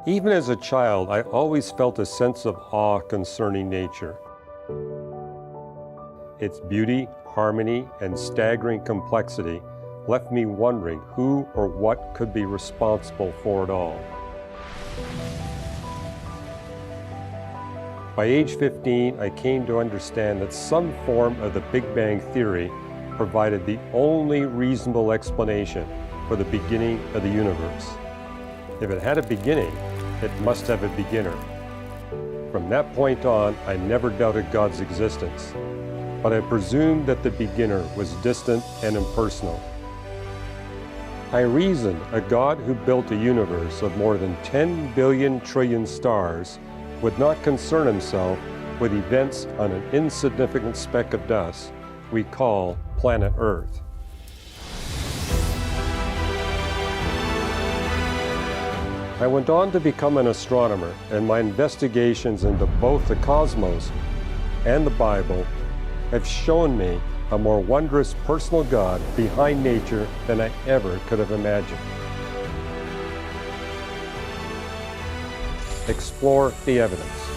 Even as a child, I always felt a sense of awe concerning nature. Its beauty, harmony, and staggering complexity left me wondering who or what could be responsible for it all. By age 15, I came to understand that some form of the Big Bang Theory provided the only reasonable explanation for the beginning of the universe. If it had a beginning, it must have a beginner. From that point on, I never doubted God's existence, but I presumed that the beginner was distant and impersonal. I reasoned a God who built a universe of more than 10 billion trillion stars would not concern himself with events on an insignificant speck of dust we call planet Earth. I went on to become an astronomer, and my investigations into both the cosmos and the Bible have shown me a more wondrous personal God behind nature than I ever could have imagined. Explore the evidence.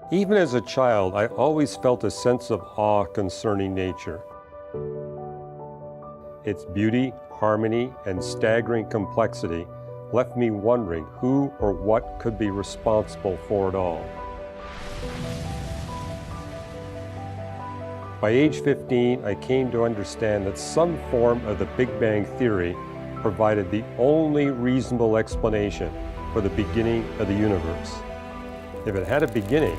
Even as a child, I always felt a sense of awe concerning nature. Its beauty, harmony, and staggering complexity left me wondering who or what could be responsible for it all. By age 15, I came to understand that some form of the Big Bang Theory provided the only reasonable explanation for the beginning of the universe. If it had a beginning,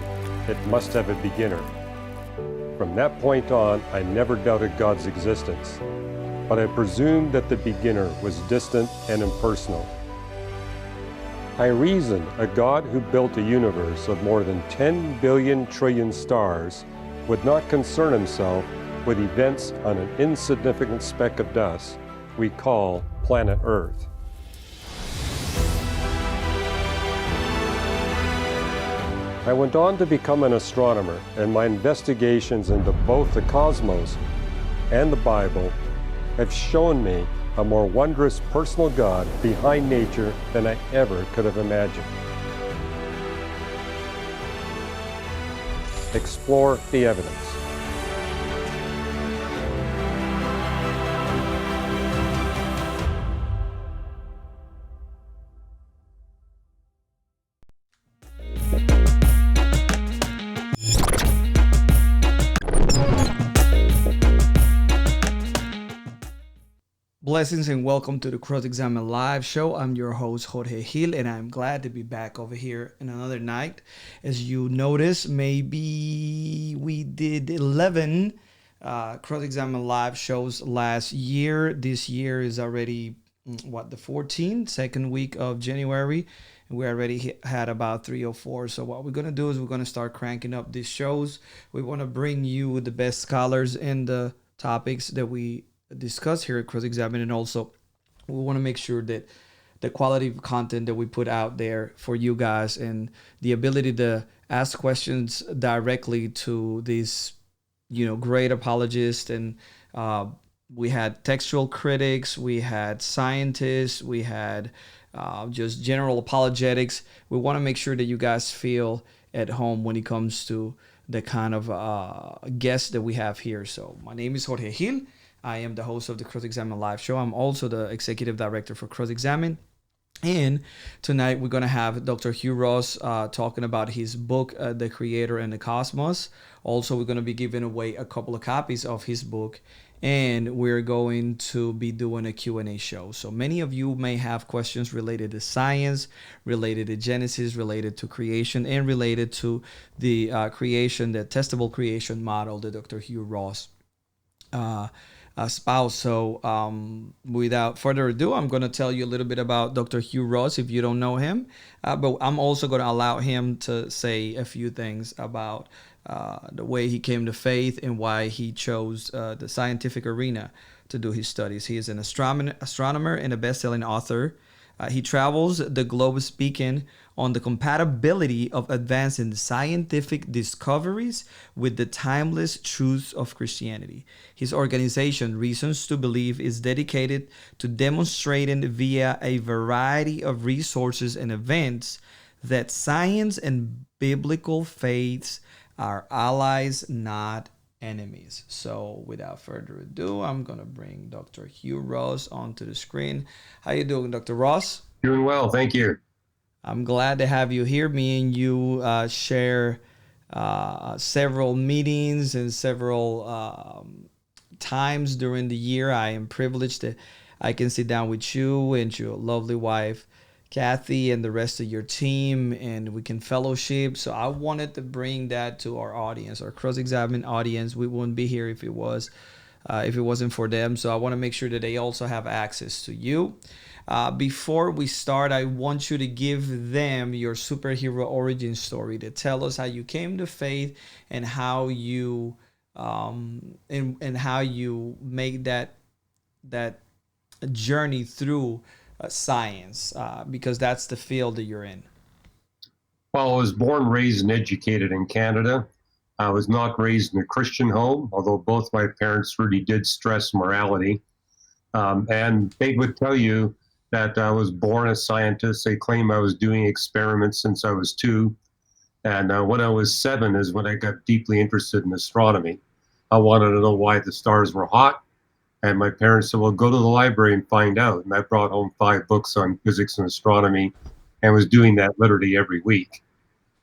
it must have a beginner. From that point on, I never doubted God's existence, but I presumed that the beginner was distant and impersonal. I reasoned a God who built a universe of more than 10 billion trillion stars would not concern himself with events on an insignificant speck of dust we call planet Earth. I went on to become an astronomer, and my investigations into both the cosmos and the Bible have shown me a more wondrous personal God behind nature than I ever could have imagined. Explore the evidence. Blessings and welcome to the Cross Examine Live Show. I'm your host, Jorge Gil, and I'm glad to be back over here in another night. As you notice, maybe we did 11 Cross Examine Live shows last year. This year is already, the 14th, second week of January. And we already had about 3 or 4. So, what we're going to do is we're going to start cranking up these shows. We want to bring you the best scholars in the topics that we discuss here at Cross Examine, and also we want to make sure that the quality of content that we put out there for you guys and the ability to ask questions directly to these, great apologists. And we had textual critics, we had scientists, we had just general apologetics. We want to make sure that you guys feel at home when it comes to the kind of guests that we have here. So my name is Jorge Gil. I am the host of the Cross Examine Live Show. I'm also the executive director for Cross Examine. And tonight we're going to have Dr. Hugh Ross talking about his book, The Creator and the Cosmos. Also, we're going to be giving away a couple of copies of his book. And we're going to be doing a Q&A show. So many of you may have questions related to science, related to Genesis, related to creation, and related to the creation, the testable creation model that Dr. Hugh Ross spouse. So without further ado, I'm going to tell you a little bit about Dr. Hugh Ross if you don't know him. But I'm also going to allow him to say a few things about the way he came to faith and why he chose the scientific arena to do his studies. He is an astronomer and a best-selling author. He travels the globe speaking on the compatibility of advancing scientific discoveries with the timeless truths of Christianity. His organization, Reasons to Believe, is dedicated to demonstrating via a variety of resources and events that science and biblical faiths are allies, not enemies. So without further ado, I'm going to bring Dr. Hugh Ross onto the screen. How you doing, Dr. Ross? Doing well, thank you. I'm glad to have you here. Me and you share several meetings and several times during the year. I am privileged that I can sit down with you and your lovely wife, Kathy, and the rest of your team, and we can fellowship. So I wanted to bring that to our audience, our cross-examine audience. We wouldn't be here if it wasn't for them. So I want to make sure that they also have access to you. Before we start, I want you to give them your superhero origin story, to tell us how you came to faith and how you and how you make that journey through science, because that's the field that you're in. Well, I was born, raised, and educated in Canada. I was not raised in a Christian home, although both my parents really did stress morality. And they would tell you that I was born a scientist. They claim I was doing experiments since I was 2. And when I was 7 is when I got deeply interested in astronomy. I wanted to know why the stars were hot. And my parents said, well, go to the library and find out. And I brought home 5 books on physics and astronomy and was doing that literally every week.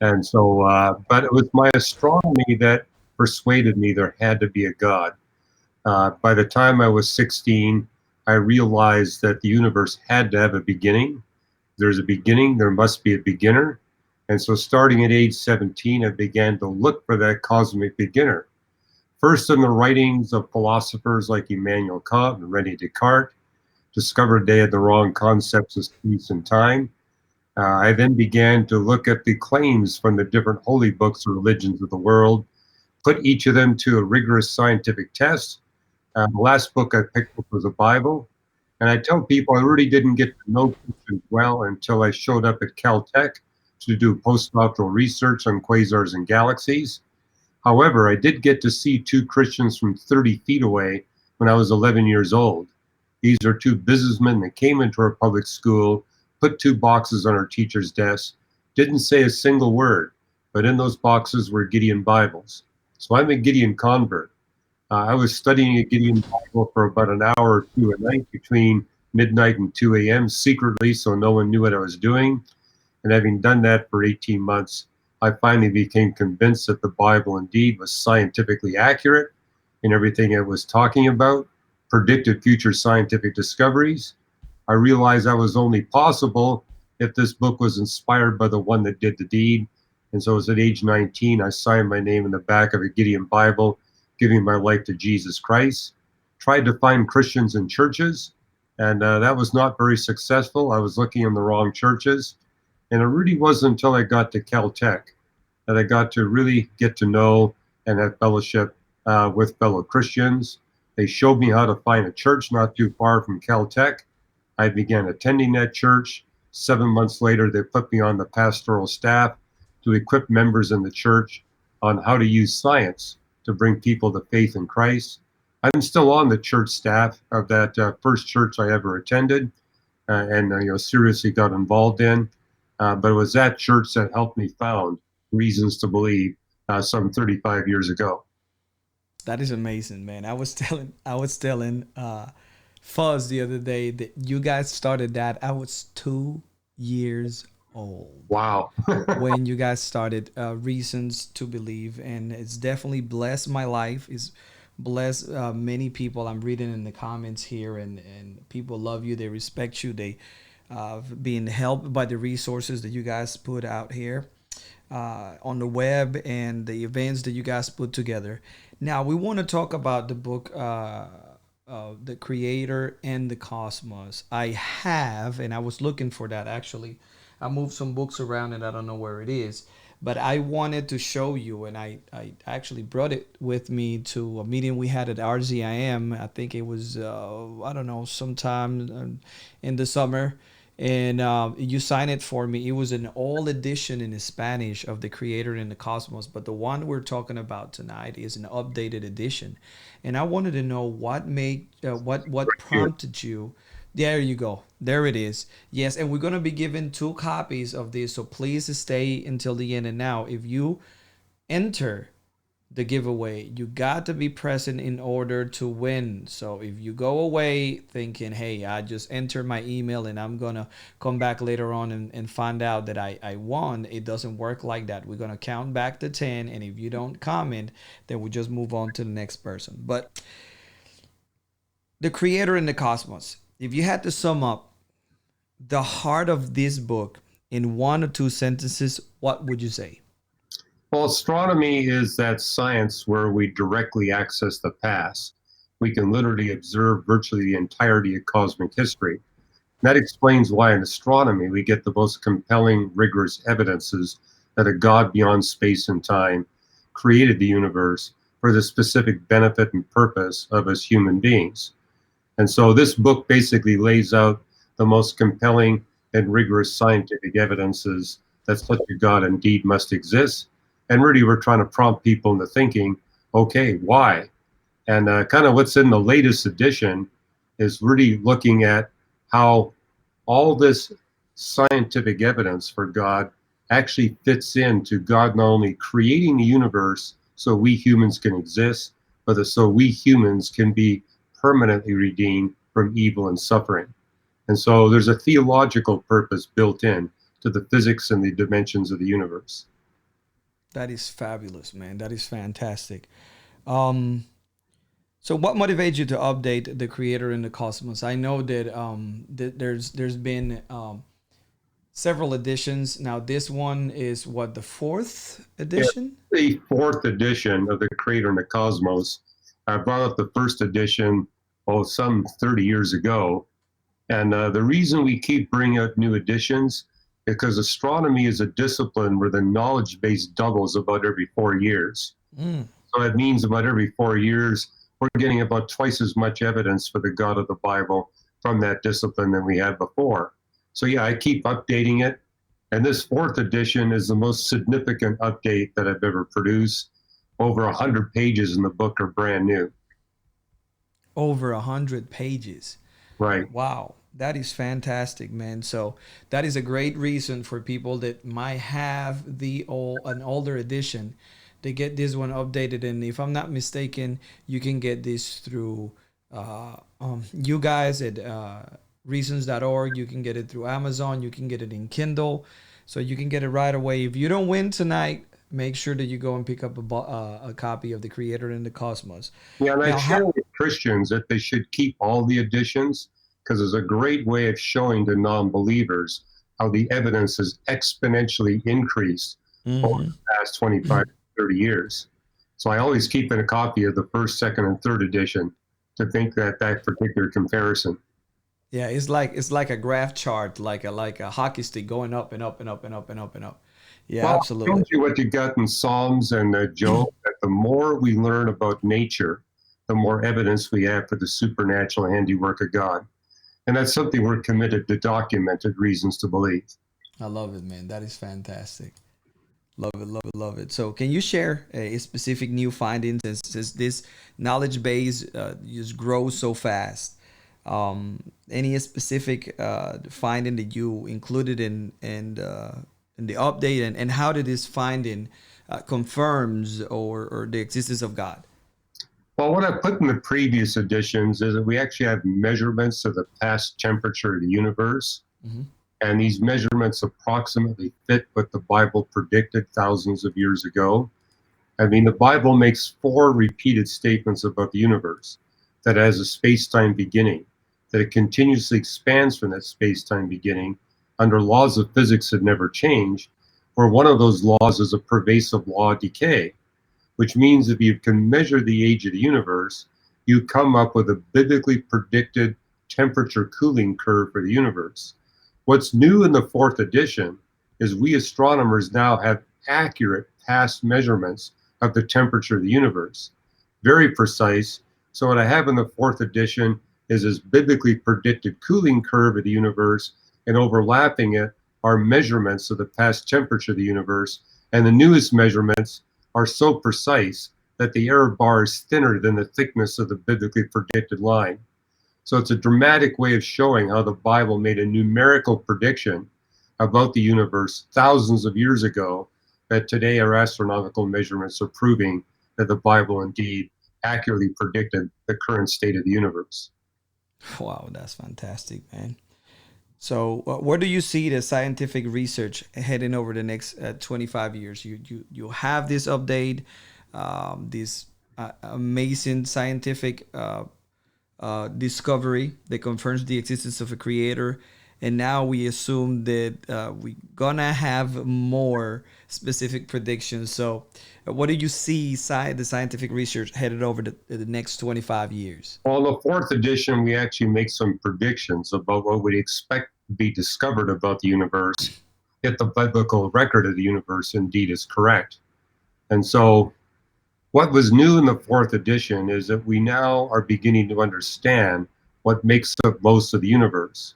And so, but it was my astronomy that persuaded me there had to be a God. By the time I was 16, I realized that the universe had to have a beginning. There's a beginning, there must be a beginner. And so starting at age 17, I began to look for that cosmic beginner. First in the writings of philosophers like Immanuel Kant and René Descartes, discovered they had the wrong concepts of space and time. I then began to look at the claims from the different holy books or religions of the world, put each of them to a rigorous scientific test. The last book I picked up was a Bible. And I tell people I really didn't get to know Christians well until I showed up at Caltech to do postdoctoral research on quasars and galaxies. However, I did get to see 2 Christians from 30 feet away when I was 11 years old. These are 2 businessmen that came into our public school, put 2 boxes on our teacher's desk, didn't say a single word, but in those boxes were Gideon Bibles. So I'm a Gideon convert. I was studying a Gideon Bible for about an hour or 2 a night between midnight and 2 a.m. secretly, so no one knew what I was doing. And having done that for 18 months, I finally became convinced that the Bible indeed was scientifically accurate in everything it was talking about. predicted future scientific discoveries. I realized that was only possible if this book was inspired by the one that did the deed. And so at age 19, I signed my name in the back of a Gideon Bible, giving my life to Jesus Christ. Tried to find Christians in churches, and that was not very successful. I was looking in the wrong churches. And it really wasn't until I got to Caltech that I got to really get to know and have fellowship with fellow Christians. They showed me how to find a church not too far from Caltech. I began attending that church. 7 months later, they put me on the pastoral staff to equip members in the church on how to use science to bring people to faith in Christ. I'm still on the church staff of that first church I ever attended and seriously got involved in. But it was that church that helped me found Reasons to Believe some 35 years ago. That is amazing, man. I was telling Fuzz the other day that you guys started that. I was 2 years old. Wow. When you guys started Reasons to Believe, and it's definitely blessed my life. It's blessed many people. I'm reading in the comments here, and people love you. They respect you. They being helped by the resources that you guys put out here on the web and the events that you guys put together. Now we want to talk about the book, The Creator and the Cosmos. I have, and I was looking for that actually. I moved some books around and I don't know where it is, but I wanted to show you, and I actually brought it with me to a meeting we had at RZIM. I think it was, I don't know, sometime in the summer. And you signed it for me. It was an old edition in Spanish of The Creator and the Cosmos, but the one we're talking about tonight is an updated edition. And I wanted to know what made, what prompted you. There you go. There it is. Yes, and we're going to be giving 2 copies of this, so please stay until the end. And now, if you enter the giveaway, you got to be present in order to win. So if you go away thinking, hey, I just entered my email and I'm going to come back later on and find out that I won, it doesn't work like that. We're going to count back to 10, and if you don't comment, then we just move on to the next person. But The Creator and the Cosmos, if you had to sum up the heart of this book in 1 or 2 sentences, what would you say? Well, astronomy is that science where we directly access the past. We can literally observe virtually the entirety of cosmic history. That explains why in astronomy we get the most compelling, rigorous evidences that a God beyond space and time created the universe for the specific benefit and purpose of us human beings. And so this book basically lays out the most compelling and rigorous scientific evidences that such a God indeed must exist. And really, we're trying to prompt people into thinking, okay, why? And kind of what's in the latest edition is really looking at how all this scientific evidence for God actually fits into God not only creating the universe so we humans can exist, but so we humans can be permanently redeemed from evil and suffering. And so there's a theological purpose built in to the physics and the dimensions of the universe. That is fabulous, man. That is fantastic. So what motivates you to update The Creator in the Cosmos? I know that there's been several editions. Now this one is what, the 4th edition? Yeah, the 4th edition of The Creator in the Cosmos. I brought up the 1st edition, some 30 years ago. And the reason we keep bringing out new editions, because astronomy is a discipline where the knowledge base doubles about every 4 years. So that means about every 4 years, we're getting about twice as much evidence for the God of the Bible from that discipline than we had before. So yeah, I keep updating it. And this 4th edition is the most significant update that I've ever produced. Over 100 pages in the book are brand new. Over 100 pages. Right. Wow. That is fantastic, man. So that is a great reason for people that might have an older edition. They get this one updated, and if I'm not mistaken, you can get this through you guys at reasons.org. You can get it through Amazon. You can get it in Kindle, so you can get it right away. If you don't win tonight, make sure that you go and pick up a copy of The Creator in the Cosmos. Yeah, and I share with Christians that they should keep all the editions because it's a great way of showing to non-believers how the evidence has exponentially increased over the past 25, 30 years. So I always keep in a copy of the first, second, and third edition to think that particular comparison. Yeah, it's like a graph chart, like a hockey stick going up and up and up and up and up and up. Yeah, Well, I absolutely. told you what you got in Psalms and Job, that the more we learn about nature, the more evidence we have for the supernatural handiwork of God. And that's something we're committed to documented reasons to believe. I love it, man. That is fantastic. Love it, love it, love it. So, can you share a specific new findings since this knowledge base just grows so fast? Any specific finding that you included in the update, and how did this finding confirms or the existence of God? Well, what I put in the previous editions is that we actually have measurements of the past temperature of the universe. Hmm. And these measurements approximately fit what the Bible predicted thousands of years ago. I mean, the Bible makes 4 repeated statements about the universe: that it has a space-time beginning, that it continuously expands from that space-time beginning under laws of physics that never change, where one of those laws is a pervasive law of decay, which means if you can measure the age of the universe, you come up with a biblically predicted temperature cooling curve for the universe. What's new in the 4th edition is we astronomers now have accurate past measurements of the temperature of the universe, very precise. So what I have in the 4th edition is this biblically predicted cooling curve of the universe, and overlapping it are measurements of the past temperature of the universe. And the newest measurements are so precise that the error bar is thinner than the thickness of the biblically predicted line. So it's a dramatic way of showing how the Bible made a numerical prediction about the universe thousands of years ago that today our astronomical measurements are proving that the Bible indeed accurately predicted the current state of the universe. Wow, that's fantastic, man. So, where do you see the scientific research heading over the next 25 years? You have this update, this amazing scientific discovery that confirms the existence of a creator, and now we assume that we're gonna have more specific predictions. So, what do you see the scientific research headed over the next 25 years? Well, in the 4th edition, we actually make some predictions about what we expect to be discovered about the universe if the biblical record of the universe indeed is correct. And so what was new in the 4th edition is that we now are beginning to understand what makes up most of the universe.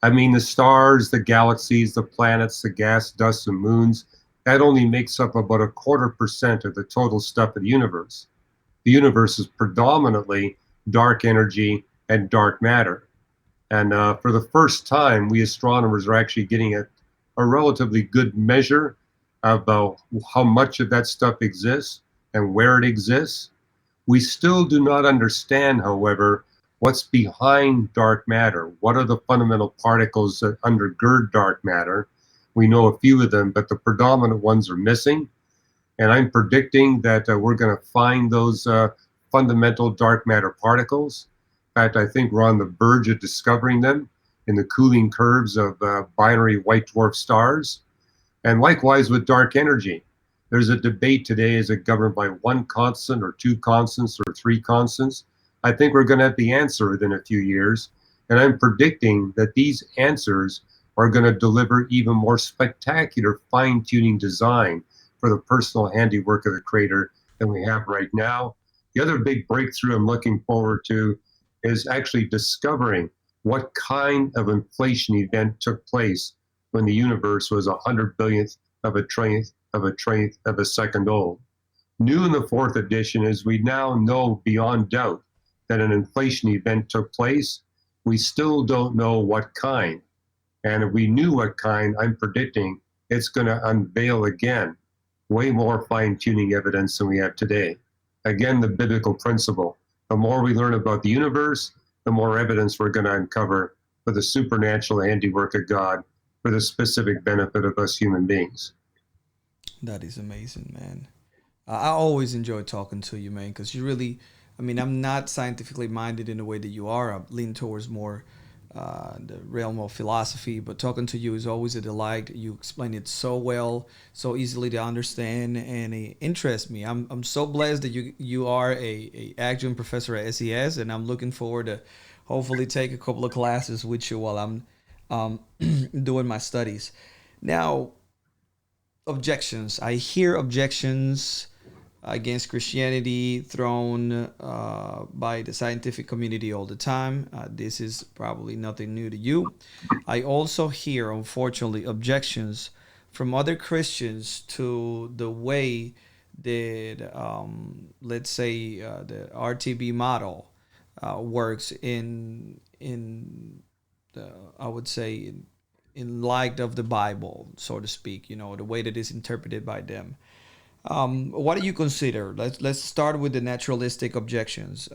I mean, the stars, the galaxies, the planets, the gas, dust, and moons, that only makes up about 0.25% of the total stuff of the universe. The universe is predominantly dark energy and dark matter. And for the first time, we astronomers are actually getting a relatively good measure of how much of that stuff exists and where it exists. We still do not understand, however, what's behind dark matter. What are the fundamental particles that undergird dark matter? We know a few of them, but the predominant ones are missing. And I'm predicting that we're going to find those fundamental dark matter particles. In fact, I think we're on the verge of discovering them in the cooling curves of binary white dwarf stars. And likewise with dark energy. There's a debate today, is it governed by 1 constant or 2 constants or 3 constants? I think we're going to have the answer within a few years. And I'm predicting that these answers are going to deliver even more spectacular fine-tuning design for the personal handiwork of the Creator than we have right now. The other big breakthrough I'm looking forward to is actually discovering what kind of inflation event took place when the universe was 100 billionth of a trillionth of a trillionth of a second old. New in the 4th edition is we now know beyond doubt that an inflation event took place. We still don't know what kind. And if we knew what kind, I'm predicting it's going to unveil again way more fine-tuning evidence than we have today. Again, the biblical principle. The more we learn about the universe, the more evidence we're going to uncover for the supernatural handiwork of God for the specific benefit of us human beings. That is amazing, man. I always enjoy talking to you, man, because you really I mean, I'm not scientifically minded in the way that you are. I lean towards more the realm of philosophy, but talking to you is always a delight. You explain it so well, so easily to understand, and it interests me. I'm so blessed that you are a adjunct professor at SES, and I'm looking forward to hopefully take a couple of classes with you while I'm doing my studies. Now, objections. I hear objections against Christianity thrown by the scientific community all the time. This is probably nothing new to you. I also hear, unfortunately, objections from other Christians to the way that, let's say, the RTB model works in the, I would say, in light of the Bible, so to speak. You know, the way that is interpreted by them. What do you consider? Let's start with the naturalistic objections.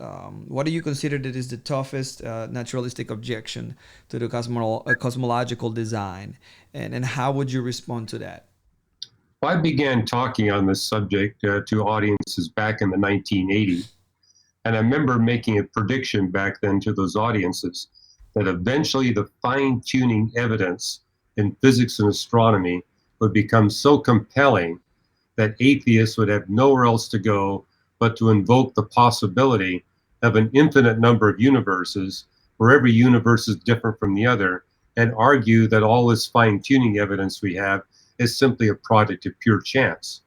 What do you consider that is the toughest naturalistic objection to the cosmological design, and how would you respond to that? I began talking on this subject to audiences back in the 1980s, and I remember making a prediction back then to those audiences that eventually the fine-tuning evidence in physics and astronomy would become so compelling that atheists would have nowhere else to go but to invoke the possibility of an infinite number of universes where every universe is different from the other, and argue that all this fine-tuning evidence we have is simply a product of pure chance.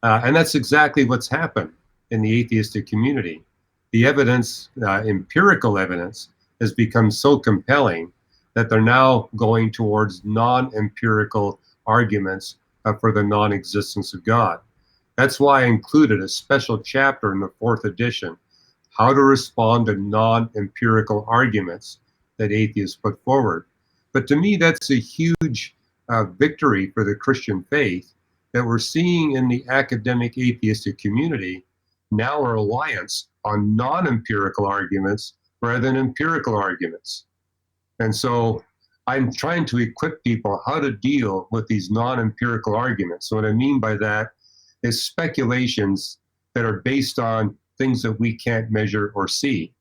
And that's exactly what's happened in the atheistic community. The evidence, empirical evidence, has become so compelling that they're now going towards non-empirical arguments for the non-existence of God. That's why I included a special chapter in the 4th edition, How to Respond to Non-Empirical Arguments that Atheists Put Forward. But to me, that's a huge victory for the Christian faith, that we're seeing in the academic atheistic community now a reliance on non-empirical arguments rather than empirical arguments. And so I'm trying to equip people how to deal with these non-empirical arguments. So what I mean by that is speculations that are based on things that we can't measure or see.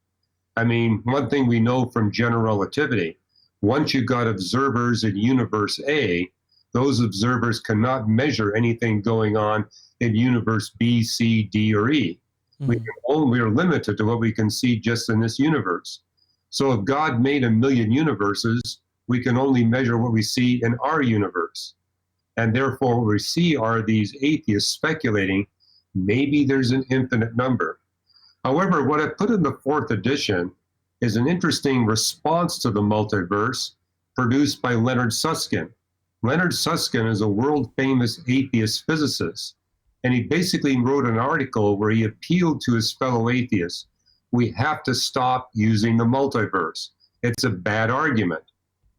I mean, one thing we know from general relativity, once you've got observers in universe A, those observers cannot measure anything going on in universe B, C, D, or E. We are limited to what we can see just in this universe. So if God made a million universes, we can only measure what we see in our universe. And therefore, what we see are these atheists speculating, maybe there's an infinite number. However, what I put in the 4th edition is an interesting response to the multiverse produced by Leonard Susskind. Leonard Susskind is a world-famous atheist physicist, and he basically wrote an article where he appealed to his fellow atheists. We have to stop using the multiverse. It's a bad argument.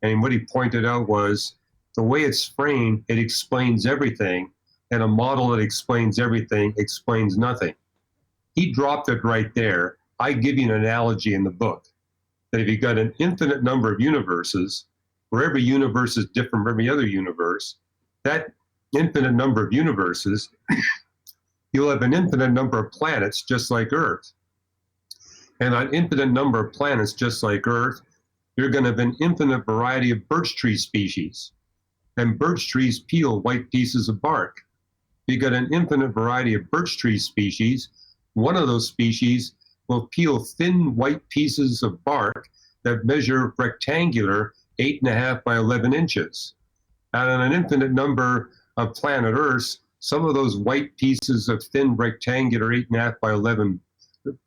And what he pointed out was the way it's framed, it explains everything, and a model that explains everything explains nothing. He dropped it right there. I give you an analogy in the book that if you've got an infinite number of universes, where every universe is different from every other universe, that infinite number of universes, you'll have an infinite number of planets just like Earth. And an infinite number of planets just like Earth, you're going to have an infinite variety of birch tree species. And birch trees peel white pieces of bark. You've got an infinite variety of birch tree species. One of those species will peel thin white pieces of bark that measure rectangular 8.5 by 11 inches. And on an infinite number of planet Earths, some of those white pieces of thin rectangular 8.5 by 11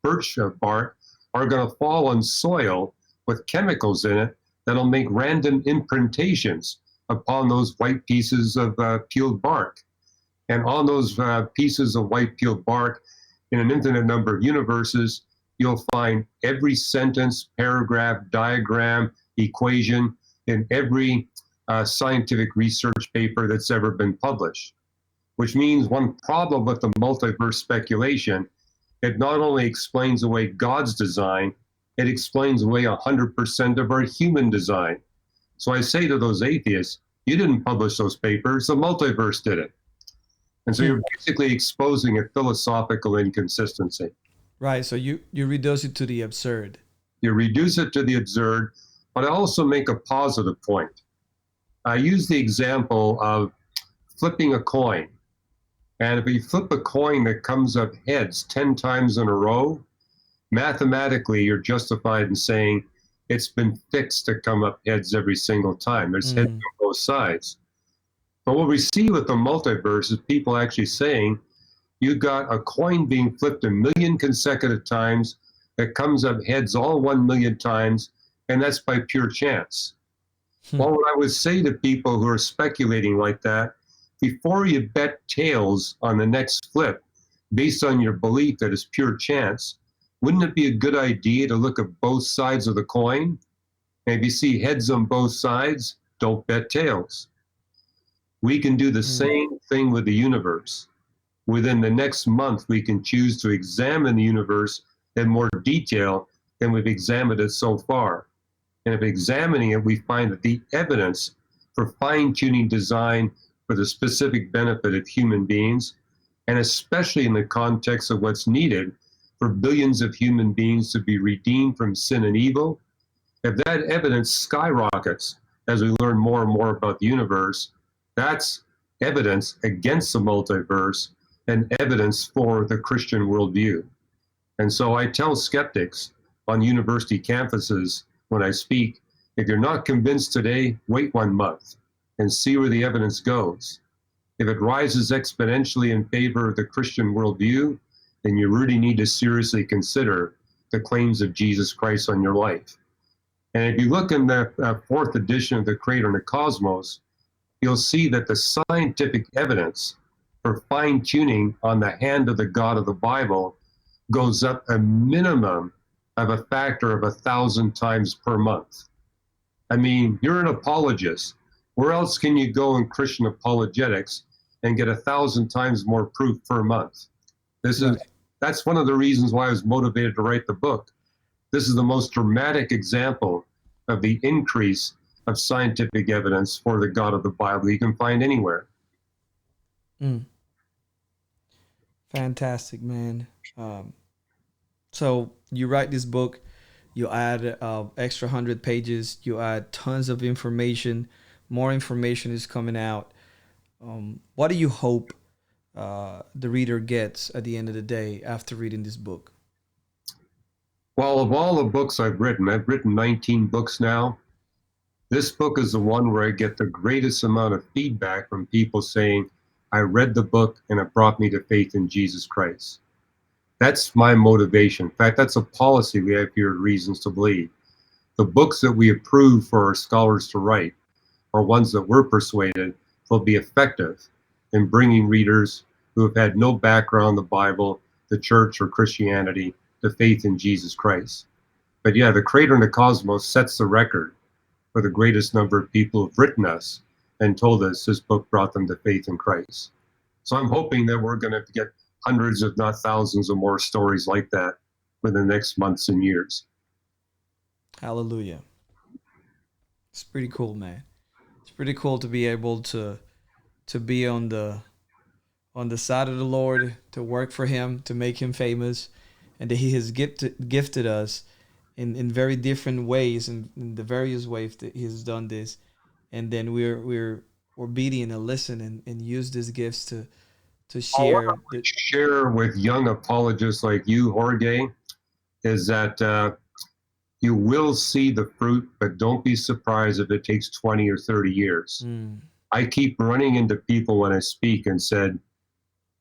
birch bark are going to fall on soil with chemicals in it that'll make random imprintations upon those white pieces of peeled bark. And on those pieces of white peeled bark, in an infinite number of universes, you'll find every sentence, paragraph, diagram, equation in every scientific research paper that's ever been published. Which means one problem with the multiverse speculation, it not only explains away God's design, it explains away 100% of our human design. So I say to those atheists, you didn't publish those papers, the multiverse did it. And so you're basically exposing a philosophical inconsistency. Right. So you reduce it to the absurd. You reduce it to the absurd, but I also make a positive point. I use the example of flipping a coin. And if you flip a coin that comes up heads 10 times in a row, mathematically, you're justified in saying it's been fixed to come up heads every single time. There's heads on both sides. But what we see with the multiverse is people actually saying you got a coin being flipped 1,000,000 consecutive times that comes up heads all 1,000,000 times, and that's by pure chance. Well, what I would say to people who are speculating like that, before you bet tails on the next flip, based on your belief that it's pure chance, wouldn't it be a good idea to look at both sides of the coin? And if you see heads on both sides, don't bet tails. We can do the same thing with the universe. Within the next month, we can choose to examine the universe in more detail than we've examined it so far. And if examining it, we find that the evidence for fine-tuning design for the specific benefit of human beings, and especially in the context of what's needed for billions of human beings to be redeemed from sin and evil, if that evidence skyrockets as we learn more and more about the universe, that's evidence against the multiverse and evidence for the Christian worldview. And so I tell skeptics on university campuses when I speak, if you're not convinced today, wait 1 month and see where the evidence goes. If it rises exponentially in favor of the Christian worldview, then you really need to seriously consider the claims of Jesus Christ on your life. And if you look in the fourth edition of The Creator and the Cosmos, you'll see that the scientific evidence for fine-tuning on the hand of the God of the Bible goes up a minimum of a factor of 1,000 times per month. I mean, you're an apologist. Where else can you go in Christian apologetics and get 1,000 times more proof per month? That's one of the reasons why I was motivated to write the book. This is the most dramatic example of the increase of scientific evidence for the God of the Bible you can find anywhere. Fantastic, man. So you write this book, you add extra 100 pages, you add tons of information, more information is coming out. What do you hope the reader gets at the end of the day after reading this book? Well, of all the books I've written 19 books now. This book is the one where I get the greatest amount of feedback from people saying, I read the book and it brought me to faith in Jesus Christ. That's my motivation. In fact, that's a policy we have here at Reasons to Believe. The books that we approve for our scholars to write are ones that we're persuaded will be effective in bringing readers who have had no background in the Bible, the church, or Christianity to faith in Jesus Christ. But yeah, The Creator and the Cosmos sets the record for the greatest number of people who've written us and told us this book brought them to faith in Christ. So I'm hoping that we're going to get hundreds, if not thousands, of more stories like that within the next months and years. Hallelujah. It's pretty cool, man. It's pretty cool to be able to be on the side of the Lord, to work for him, to make him famous, and that he has gifted us in very different ways, and in the various ways that he has done this. And then we're obedient and listen and use these gifts to share. What I would share with young apologists like you, Jorge, is that you will see the fruit, but don't be surprised if it takes 20 or 30 years. I keep running into people when I speak and said,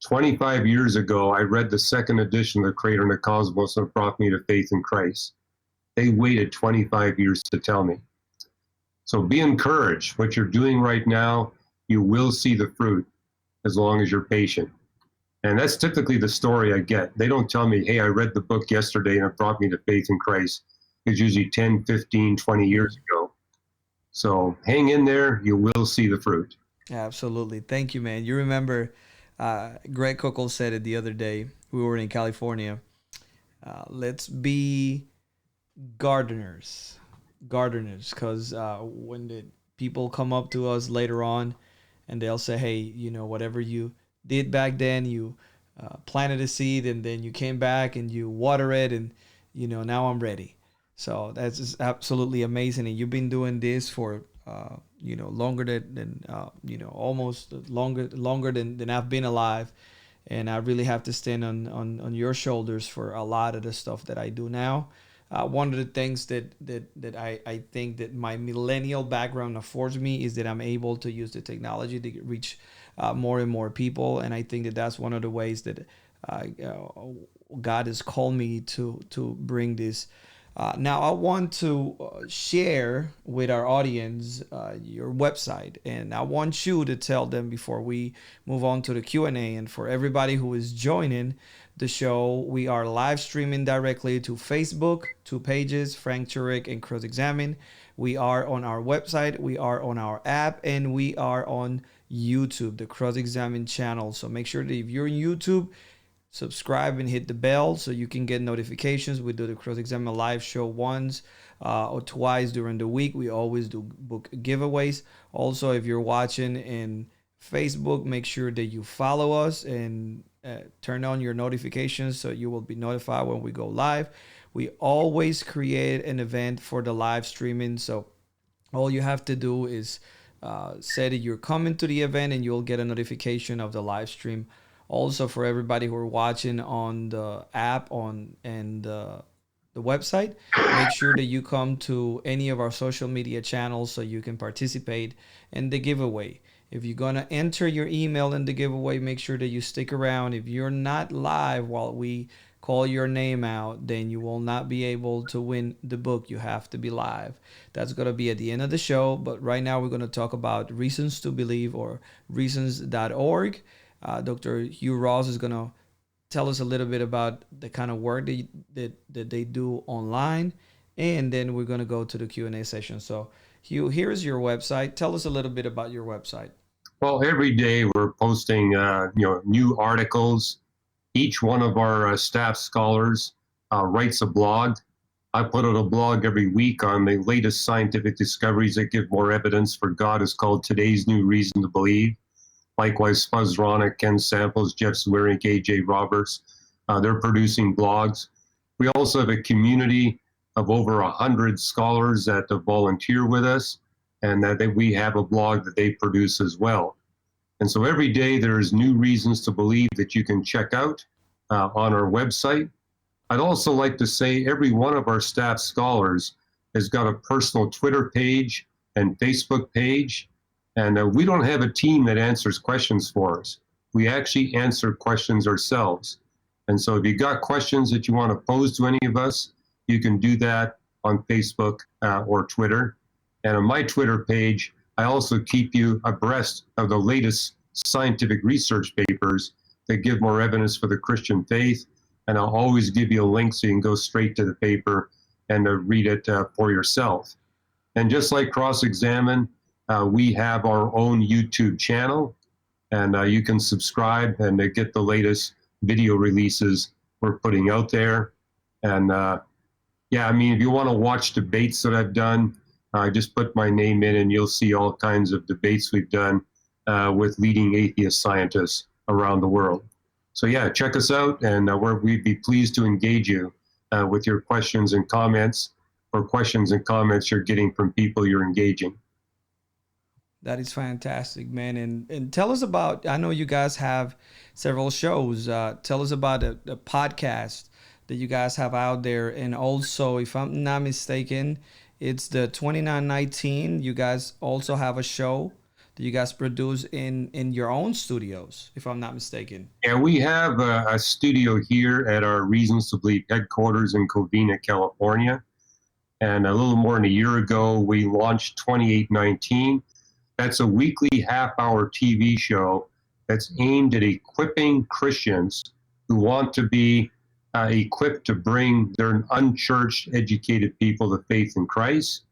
25 years ago, I read the second edition of The Creator and the Cosmos and it brought me to faith in Christ. They waited 25 years to tell me. So be encouraged. What you're doing right now, you will see the fruit as long as you're patient. And that's typically the story I get. They don't tell me, hey, I read the book yesterday and it brought me to faith in Christ. It's usually 10, 15, 20 years ago. So hang in there. You will see the fruit. Absolutely. Thank you, man. You remember Greg Kokel said it the other day. We were in California. Let's be gardeners, because when the people come up to us later on and they'll say, hey, whatever you did back then, you planted a seed, and then you came back and you water it, and now I'm ready. So that's just absolutely amazing. And you've been doing this for longer than almost longer than I've been alive. And I really have to stand on your shoulders for a lot of the stuff that I do now. One of the things that I think that my millennial background affords me is that I'm able to use the technology to reach more and more people, and I think that that's one of the ways that uh, God has called me to bring this. Now, I want to share with our audience your website, and I want you to tell them before we move on to the Q&A. And for everybody who is joining the show, we are live streaming directly to Facebook, two pages, Frank Turek and Cross Examine. We are on our website, we are on our app, and we are on YouTube, the Cross Examine channel. So make sure that if you're on YouTube, subscribe and hit the bell so you can get notifications. We do the Cross Examine live show once or twice during the week. We always do book giveaways. Also, if you're watching in Facebook, make sure that you follow us and turn on your notifications so you will be notified when we go live. We always create an event for the live streaming. So all you have to do is say that you're coming to the event and you'll get a notification of the live stream. Also, for everybody who are watching on the app and the website, make sure that you come to any of our social media channels so you can participate in the giveaway. If you're going to enter your email in the giveaway, make sure that you stick around. If you're not live while we call your name out, then you will not be able to win the book. You have to be live. That's going to be at the end of the show. But right now, we're going to talk about Reasons to Believe, or reasons.org. Dr. Hugh Ross is going to tell us a little bit about the kind of work that they do online, and then we're going to go to the Q&A session. So, Hugh, here's your website. Tell us a little bit about your website. Well, every day we're posting, new articles. Each one of our staff scholars writes a blog. I put out a blog every week on the latest scientific discoveries that give more evidence for God is called Today's New Reason to Believe. Likewise, Fuzz Ronick, Ken Samples, Jeff Zwirink, AJ Roberts, they're producing blogs. We also have a community of over 100 scholars that volunteer with us, and that we have a blog that they produce as well. And so every day there's new reasons to believe that you can check out on our website. I'd also like to say every one of our staff scholars has got a personal Twitter page and Facebook page. And we don't have a team that answers questions for us. We actually answer questions ourselves. And so if you got questions that you want to pose to any of us, you can do that on Facebook or Twitter. And on my Twitter page, I also keep you abreast of the latest scientific research papers that give more evidence for the Christian faith. And I'll always give you a link so you can go straight to the paper and read it for yourself. And just like Cross-Examine, we have our own YouTube channel, and you can subscribe and get the latest video releases we're putting out there. And if you want to watch debates that I've done, just put my name in and you'll see all kinds of debates we've done with leading atheist scientists around the world. So check us out, and we'd be pleased to engage you with your questions and comments, or questions and comments you're getting from people you're engaging. That is fantastic, man. And tell us about, I know you guys have several shows. Tell us about the podcast that you guys have out there. And also, if I'm not mistaken, it's the 2919. You guys also have a show that you guys produce in your own studios, if I'm not mistaken. Yeah, we have a studio here at our Reasons to Believe headquarters in Covina, California. And a little more than a year ago, we launched 2819. That's a weekly half-hour TV show that's aimed at equipping Christians who want to be equipped to bring their unchurched, educated people to faith in Christ.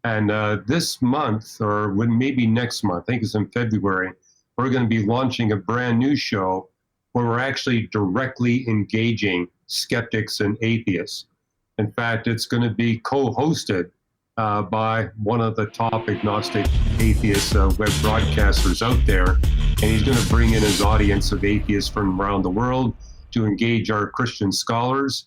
And this month, or maybe next month, I think it's in February, we're going to be launching a brand new show where we're actually directly engaging skeptics and atheists. In fact, it's going to be co-hosted by one of the top agnostic atheist web broadcasters out there. And he's going to bring in his audience of atheists from around the world to engage our Christian scholars.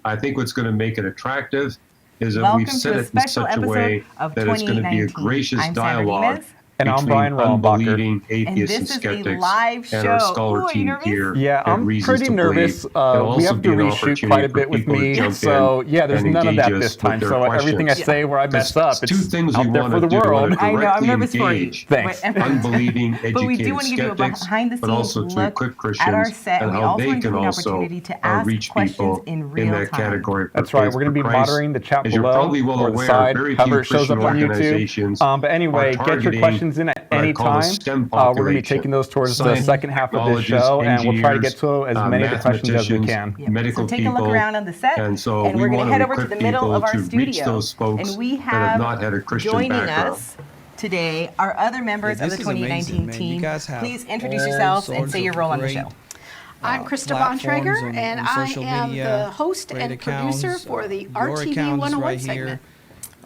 I think what's going to make it attractive is that we've set it in such a way that it's going to be a gracious dialogue And I'm between Brian Rombacher. unbelieving atheists and skeptics and our scholar team here. Yeah, at I'm Reasons pretty to nervous. Believe. It'll We also have to be an reshoot opportunity quite a for bit with people to me. jump So in yeah, there's and none of engage that us this with time. their So everything I questions. say where I mess up, Two it's things out we there want for to the do. We world. want to I know, I'm directly nervous for you. engage Thanks. unbelieving, But we do educated want to give you a skeptics, behind-the-scenes but also to look equip at our Christians set, and and we how also they want to give can you an also opportunity to ask reach questions people in real that time. category. That's right. We're going to be moderating the chat As you're below probably well or the aware, side, very however few it shows Christian up on YouTube. organizations But anyway, are get your targeting questions in at what I any call the time. STEM We're going to be population. taking those towards the Science, second half of this technologists, show, and we'll try to engineers, get to as many of the questions as we mathematicians, can. medical So take a look people, around on the set, and so and we we're going want to head over equip to the middle of our people to reach studio. those folks And we that have have not had a Christian joining background. us today our other members of This the is amazing, 2019 man. You team. guys have Please introduce all yourselves and sorts say your of role on the great, show. I'm Krista platforms Bontrager, and on I social am media, the host great and producer accounts, for the your RTV accounts 101 right segment. here.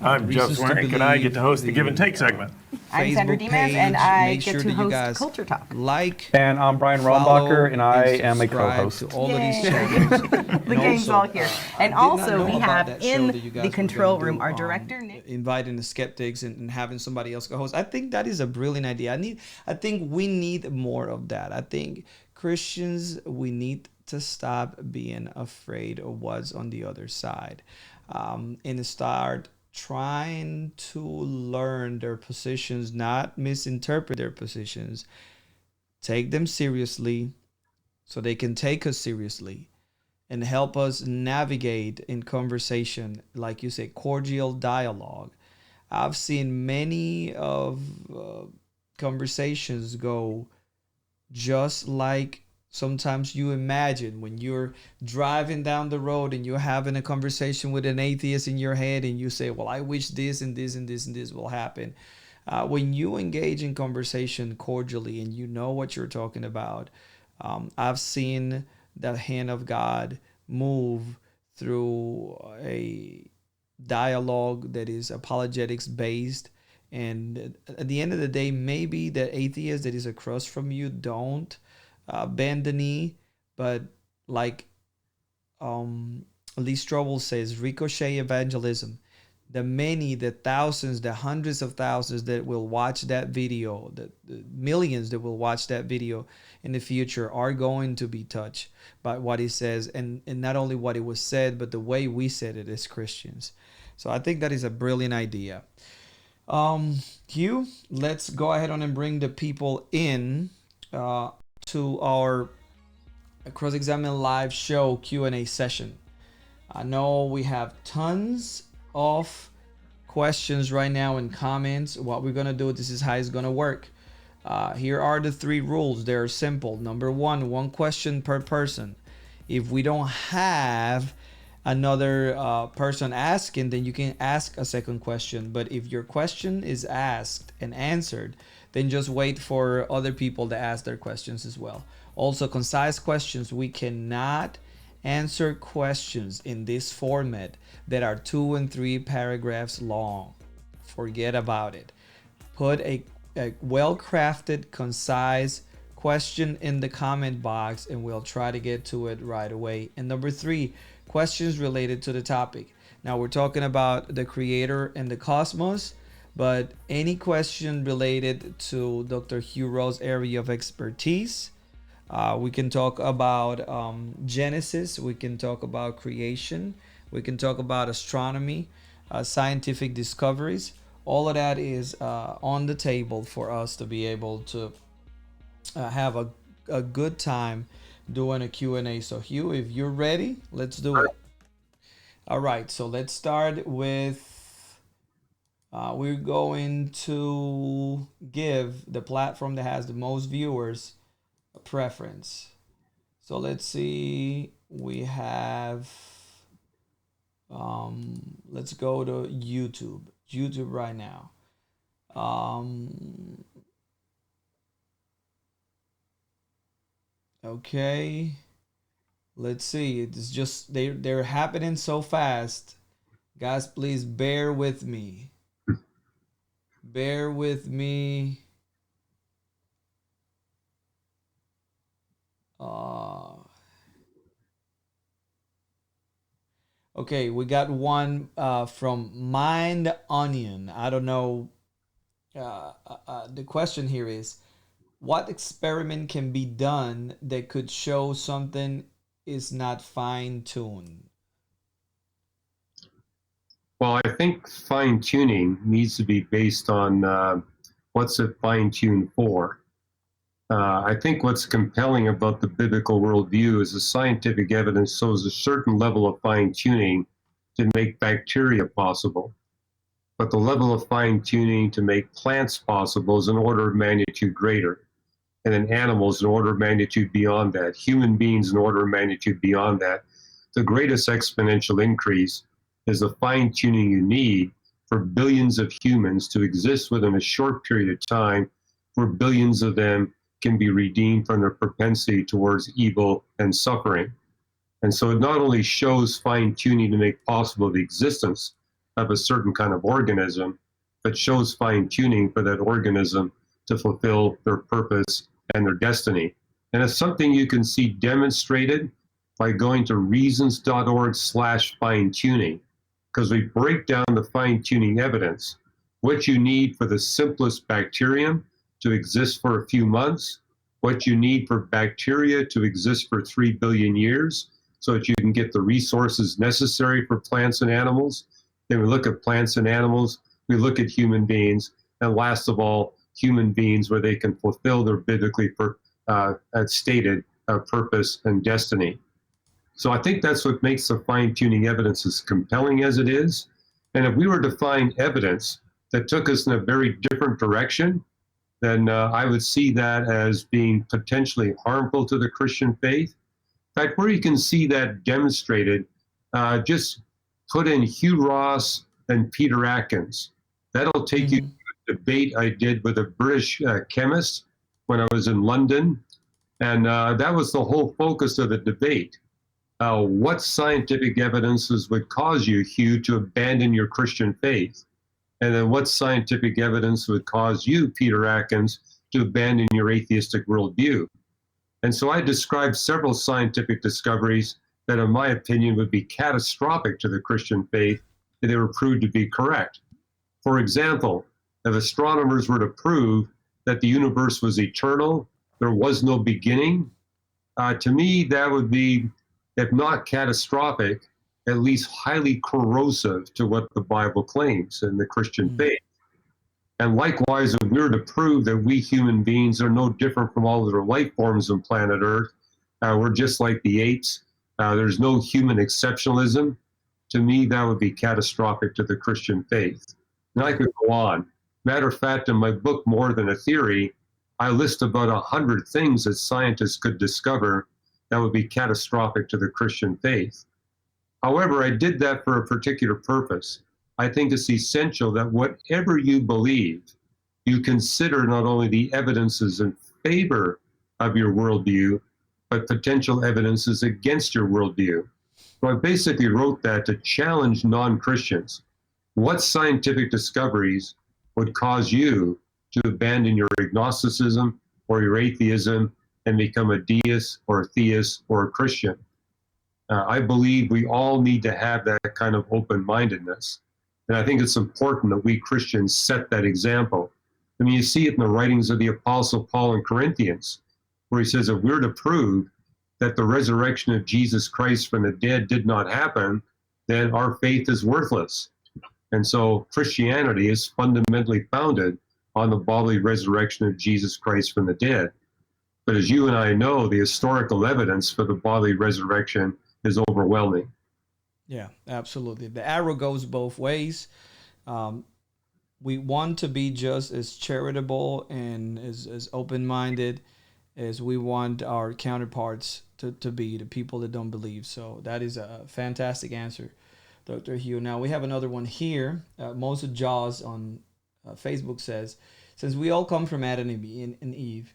I'm Jeff Reasons to Swearing, and I get to host the Give and the, Take segment. I'm Sandra Facebook Dimas, and page. I Make get sure to that you host guys Culture Talk. like, And I'm Brian follow, Rombacher, and I am a subscribe co-host. to all of these Yay. channels. The game's all here. And also, we have in the control room our director, Nick. Inviting the skeptics and having somebody else co-host. I think that is a brilliant idea. I think we need more of that. I think Christians, we need to stop being afraid of what's on the other side, and start trying to learn their positions, not misinterpret their positions, take them seriously so they can take us seriously and help us navigate in conversation, like you say, cordial dialogue. I've seen many of conversations go just like sometimes you imagine when you're driving down the road and you're having a conversation with an atheist in your head and you say, well, I wish this and this and this and this will happen. When you engage in conversation cordially and you know what you're talking about, I've seen the hand of God move through a dialogue that is apologetics based. And at the end of the day, maybe the atheist that is across from you don't bend the knee, but like Lee Strobel says, ricochet evangelism. The many, the thousands, the hundreds of thousands that will watch that video, the millions that will watch that video in the future are going to be touched by what he says, and not only what it was said, but the way we said it as Christians. So I think that is a brilliant idea. Hugh, let's go ahead on and bring the people in to our Cross-Examine Live show Q&A session. I know we have tons of questions right now and comments. What we're gonna do, this is how it's gonna work. Here are the 3 rules. They're simple. Number 1, 1 question per person. If we don't have another person asking, then you can ask a second question. But if your question is asked and answered, then just wait for other people to ask their questions as well. Also, concise questions. We cannot answer questions in this format that are 2 and 3 paragraphs long. Forget about it. Put a well-crafted, concise question in the comment box and we'll try to get to it right away. And number 3, questions related to the topic. Now we're talking about the creator and the cosmos, but any question related to Dr. Hugh Ross' area of expertise. We can talk about Genesis. We can talk about creation. We can talk about astronomy, scientific discoveries. All of that is on the table for us to be able to have a good time doing a Q&A. So Hugh, if you're ready, let's do it. All right, so let's start with, we're going to give the platform that has the most viewers a preference. So let's see, we have, let's go to YouTube right now. Okay, let's see. It's just they're happening so fast Guys, please bear with me. Bear with me. Okay, we got one from Mind Onion. I don't know. The question here is, what experiment can be done that could show something is not fine-tuned? Well, I think fine-tuning needs to be based on what's it fine-tuned for. I think what's compelling about the biblical worldview is the scientific evidence shows a certain level of fine-tuning to make bacteria possible. But the level of fine-tuning to make plants possible is an order of magnitude greater. And then animals an order of magnitude beyond that. Human beings an order of magnitude beyond that. The greatest exponential increase is the fine-tuning you need for billions of humans to exist within a short period of time, where billions of them can be redeemed from their propensity towards evil and suffering. And so it not only shows fine-tuning to make possible the existence of a certain kind of organism, but shows fine-tuning for that organism to fulfill their purpose and their destiny. And it's something you can see demonstrated by going to reasons.org/fine-tuning, because we break down the fine-tuning evidence, what you need for the simplest bacterium to exist for a few months, what you need for bacteria to exist for 3 billion years, so that you can get the resources necessary for plants and animals. Then we look at plants and animals, we look at human beings, and last of all, human beings where they can fulfill their biblically stated purpose and destiny. So I think that's what makes the fine-tuning evidence as compelling as it is. And if we were to find evidence that took us in a very different direction, then I would see that as being potentially harmful to the Christian faith. In fact, where you can see that demonstrated, just put in Hugh Ross and Peter Atkins. That'll take you to a debate I did with a British chemist when I was in London. And that was the whole focus of the debate. What scientific evidences would cause you, Hugh, to abandon your Christian faith? And then what scientific evidence would cause you, Peter Atkins, to abandon your atheistic worldview? And so I described several scientific discoveries that, in my opinion, would be catastrophic to the Christian faith if they were proved to be correct. For example, if astronomers were to prove that the universe was eternal, there was no beginning, to me, that would be, if not catastrophic, at least highly corrosive to what the Bible claims in the Christian faith. And likewise, if we were to prove that we human beings are no different from all other life forms on planet Earth, we're just like the apes, there's no human exceptionalism, to me, that would be catastrophic to the Christian faith. And I could go on. Matter of fact, in my book, More Than a Theory, I list about 100 things that scientists could discover that would be catastrophic to the Christian faith. However, I did that for a particular purpose. I think it's essential that whatever you believe, you consider not only the evidences in favor of your worldview, but potential evidences against your worldview. So I basically wrote that to challenge non-Christians. What scientific discoveries would cause you to abandon your agnosticism or your atheism and become a deist or a theist or a Christian? I believe we all need to have that kind of open-mindedness. And I think it's important that we Christians set that example. I mean, you see it in the writings of the Apostle Paul in Corinthians, where he says, if we're to prove that the resurrection of Jesus Christ from the dead did not happen, then our faith is worthless. And so Christianity is fundamentally founded on the bodily resurrection of Jesus Christ from the dead. But as you and I know, the historical evidence for the bodily resurrection is overwhelming. Yeah, absolutely. The arrow goes both ways. We want to be just as charitable and as open-minded as we want our counterparts to be, the people that don't believe. So that is a fantastic answer, Dr. Hugh. Now we have another one here. Moses Jaws on Facebook says, since we all come from Adam and Eve,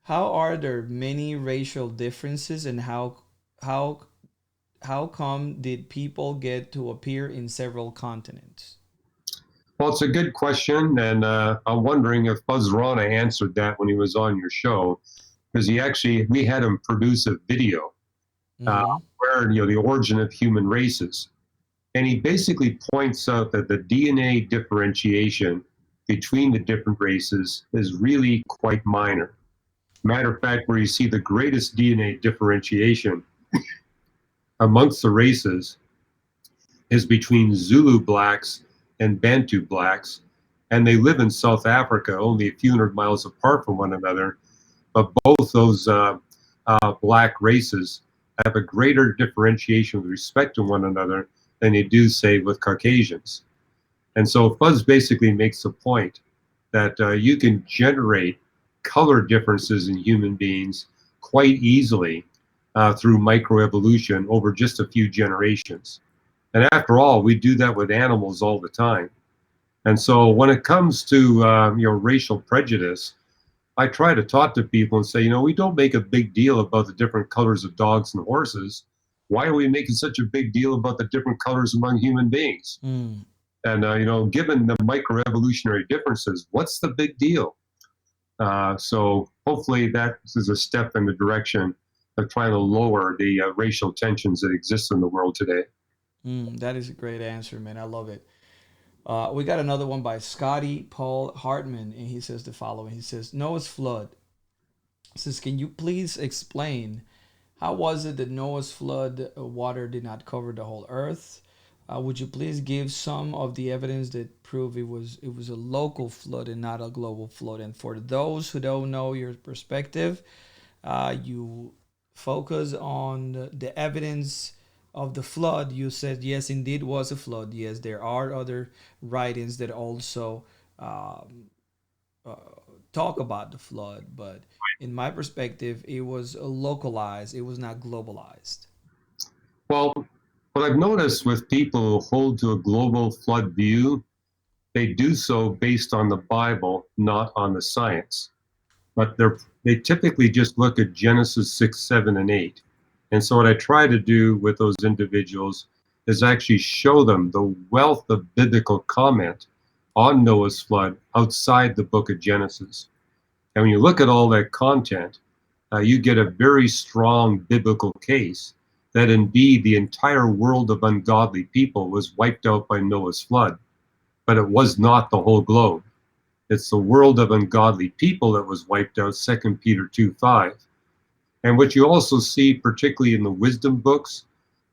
how are there many racial differences, and how how come did people get to appear in several continents? Well, it's a good question, and I'm wondering if Buzz Rana answered that when he was on your show, because we had him produce a video where, the origin of human races. And he basically points out that the DNA differentiation between the different races is really quite minor. Matter of fact, where you see the greatest DNA differentiation amongst the races is between Zulu blacks and Bantu blacks, and they live in South Africa, only a few hundred miles apart from one another. But both those black races have a greater differentiation with respect to one another than they do, say, with Caucasians. And so Fuzz basically makes the point that you can generate color differences in human beings quite easily through microevolution over just a few generations. And after all, we do that with animals all the time. And so when it comes to racial prejudice, I try to talk to people and say, we don't make a big deal about the different colors of dogs and horses. Why are we making such a big deal about the different colors among human beings? And, given the microevolutionary differences, what's the big deal? So hopefully that is a step in the direction of trying to lower the racial tensions that exist in the world today. That is a great answer, man. I love it. We got another one by Scotty Paul Hartman, and he says the following. He says, Noah's flood. He says, can you please explain how was it that Noah's flood water did not cover the whole earth? Would you please give some of the evidence that prove it was a local flood and not a global flood? And for those who don't know your perspective, you focus on the evidence of the flood. You said, yes, indeed was a flood. Yes, there are other writings that also talk about the flood. But in my perspective, it was localized. It was not globalized. Well, what I've noticed with people who hold to a global flood view, they do so based on the Bible, not on the science. But they typically just look at Genesis 6, 7, and 8. And so what I try to do with those individuals is actually show them the wealth of biblical comment on Noah's flood outside the book of Genesis. And when you look at all that content, you get a very strong biblical case that indeed the entire world of ungodly people was wiped out by Noah's flood. But it was not the whole globe. It's the world of ungodly people that was wiped out, 2 Peter 2:5. And what you also see, particularly in the wisdom books,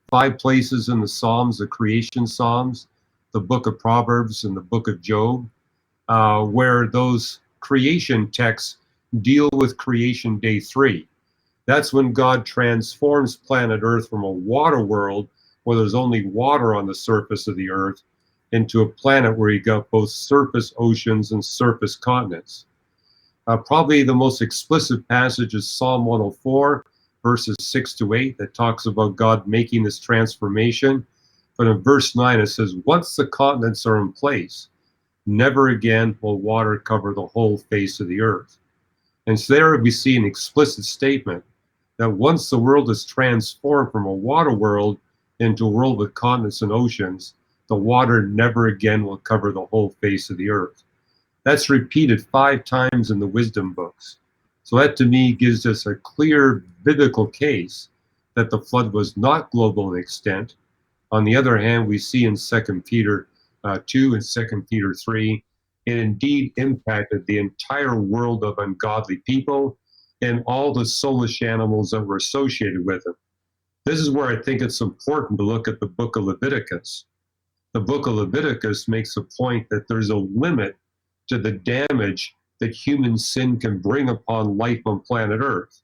5 places in the Psalms, the creation Psalms, the book of Proverbs, and the book of Job, where those creation texts deal with creation day 3. That's when God transforms planet Earth from a water world where there's only water on the surface of the earth into a planet where you got both surface oceans and surface continents. Probably the most explicit passage is Psalm 104, verses 6 to 8, that talks about God making this transformation. But in verse 9, it says, once the continents are in place, never again will water cover the whole face of the earth. And so there we see an explicit statement that once the world is transformed from a water world into a world with continents and oceans, the water never again will cover the whole face of the earth. That's repeated 5 times in the wisdom books. So that to me gives us a clear biblical case that the flood was not global in extent. On the other hand, we see in 2 Peter 2 and 2 Peter 3, it indeed impacted the entire world of ungodly people and all the soulish animals that were associated with it. This is where I think it's important to look at the book of Leviticus. The book of Leviticus makes a point that there's a limit to the damage that human sin can bring upon life on planet Earth.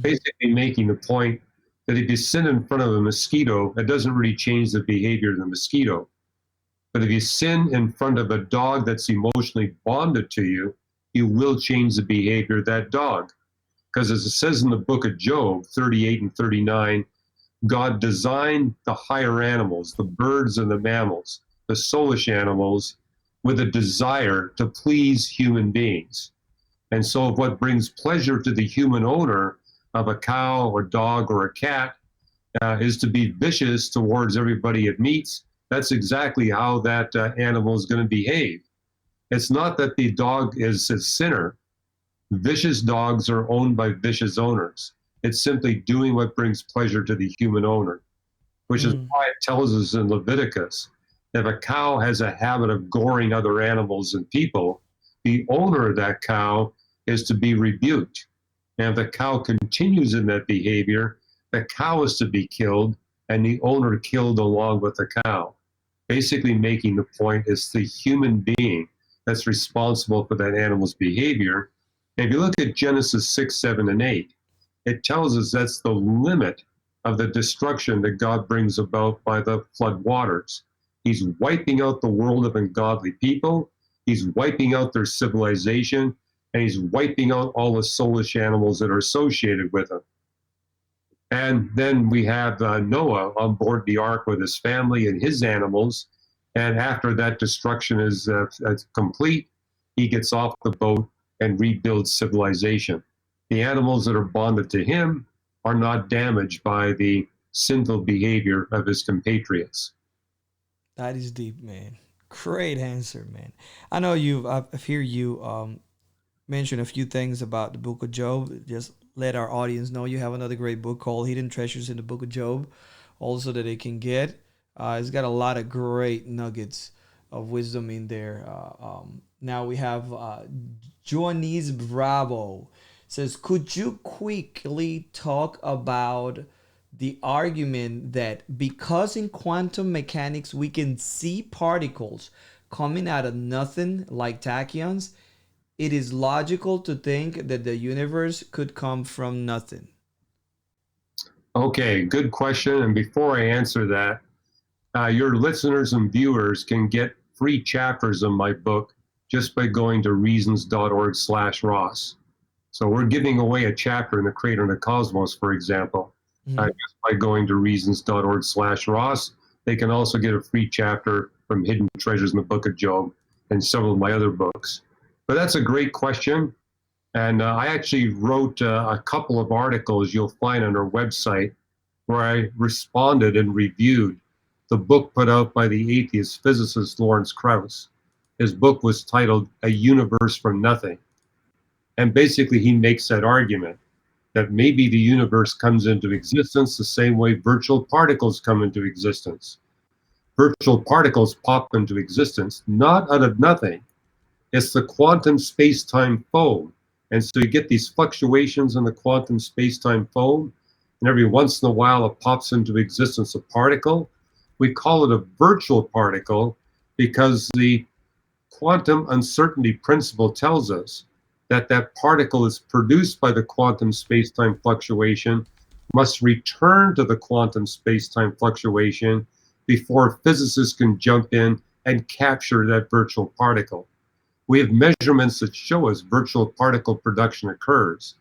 Basically making the point that if you sin in front of a mosquito, it doesn't really change the behavior of the mosquito. But if you sin in front of a dog that's emotionally bonded to you, you will change the behavior of that dog. Because as it says in the book of Job 38 and 39, God designed the higher animals, the birds and the mammals, the soulish animals, with a desire to please human beings. And so what brings pleasure to the human owner of a cow or dog or a cat is to be vicious towards everybody it meets, that's exactly how that animal is going to behave. It's not that the dog is a sinner. Vicious dogs are owned by vicious owners. It's simply doing what brings pleasure to the human owner, which is why it tells us in Leviticus that if a cow has a habit of goring other animals and people, the owner of that cow is to be rebuked. And if the cow continues in that behavior, the cow is to be killed and the owner killed along with the cow. Basically making the point it's the human being that's responsible for that animal's behavior. And if you look at Genesis 6, 7, and 8, it tells us that's the limit of the destruction that God brings about by the flood waters. He's wiping out the world of ungodly people. He's wiping out their civilization, and he's wiping out all the soulish animals that are associated with them. And then we have Noah on board the ark with his family and his animals. And after that destruction is complete, he gets off the boat and rebuilds civilization. The animals that are bonded to him are not damaged by the sinful behavior of his compatriots. That is deep, man. Great answer, man. I know I've heard you mention a few things about the book of Job. Just let our audience know you have another great book called Hidden Treasures in the Book of Job, also that they can get. It's got a lot of great nuggets of wisdom in there. Now we have Joanise Bravo says, could you quickly talk about the argument that because in quantum mechanics we can see particles coming out of nothing like tachyons, it is logical to think that the universe could come from nothing? Okay, good question. And before I answer that, your listeners and viewers can get free chapters of my book just by going to reasons.org/Ross. So we're giving away a chapter in the Creator and the Cosmos, for example, just by going to reasons.org/Ross. They can also get a free chapter from Hidden Treasures in the Book of Job and several of my other books. But that's a great question. And I actually wrote a couple of articles you'll find on our website where I responded and reviewed the book put out by the atheist physicist Lawrence Krauss. His book was titled A Universe from Nothing. And basically he makes that argument that maybe the universe comes into existence the same way virtual particles come into existence. Virtual particles pop into existence, not out of nothing. It's the quantum space-time foam. And so you get these fluctuations in the quantum space-time foam, and every once in a while it pops into existence a particle. We call it a virtual particle because the quantum uncertainty principle tells us that that particle is produced by the quantum space-time fluctuation, must return to the quantum space-time fluctuation before physicists can jump in and capture that virtual particle. We have measurements that show us virtual particle production occurs,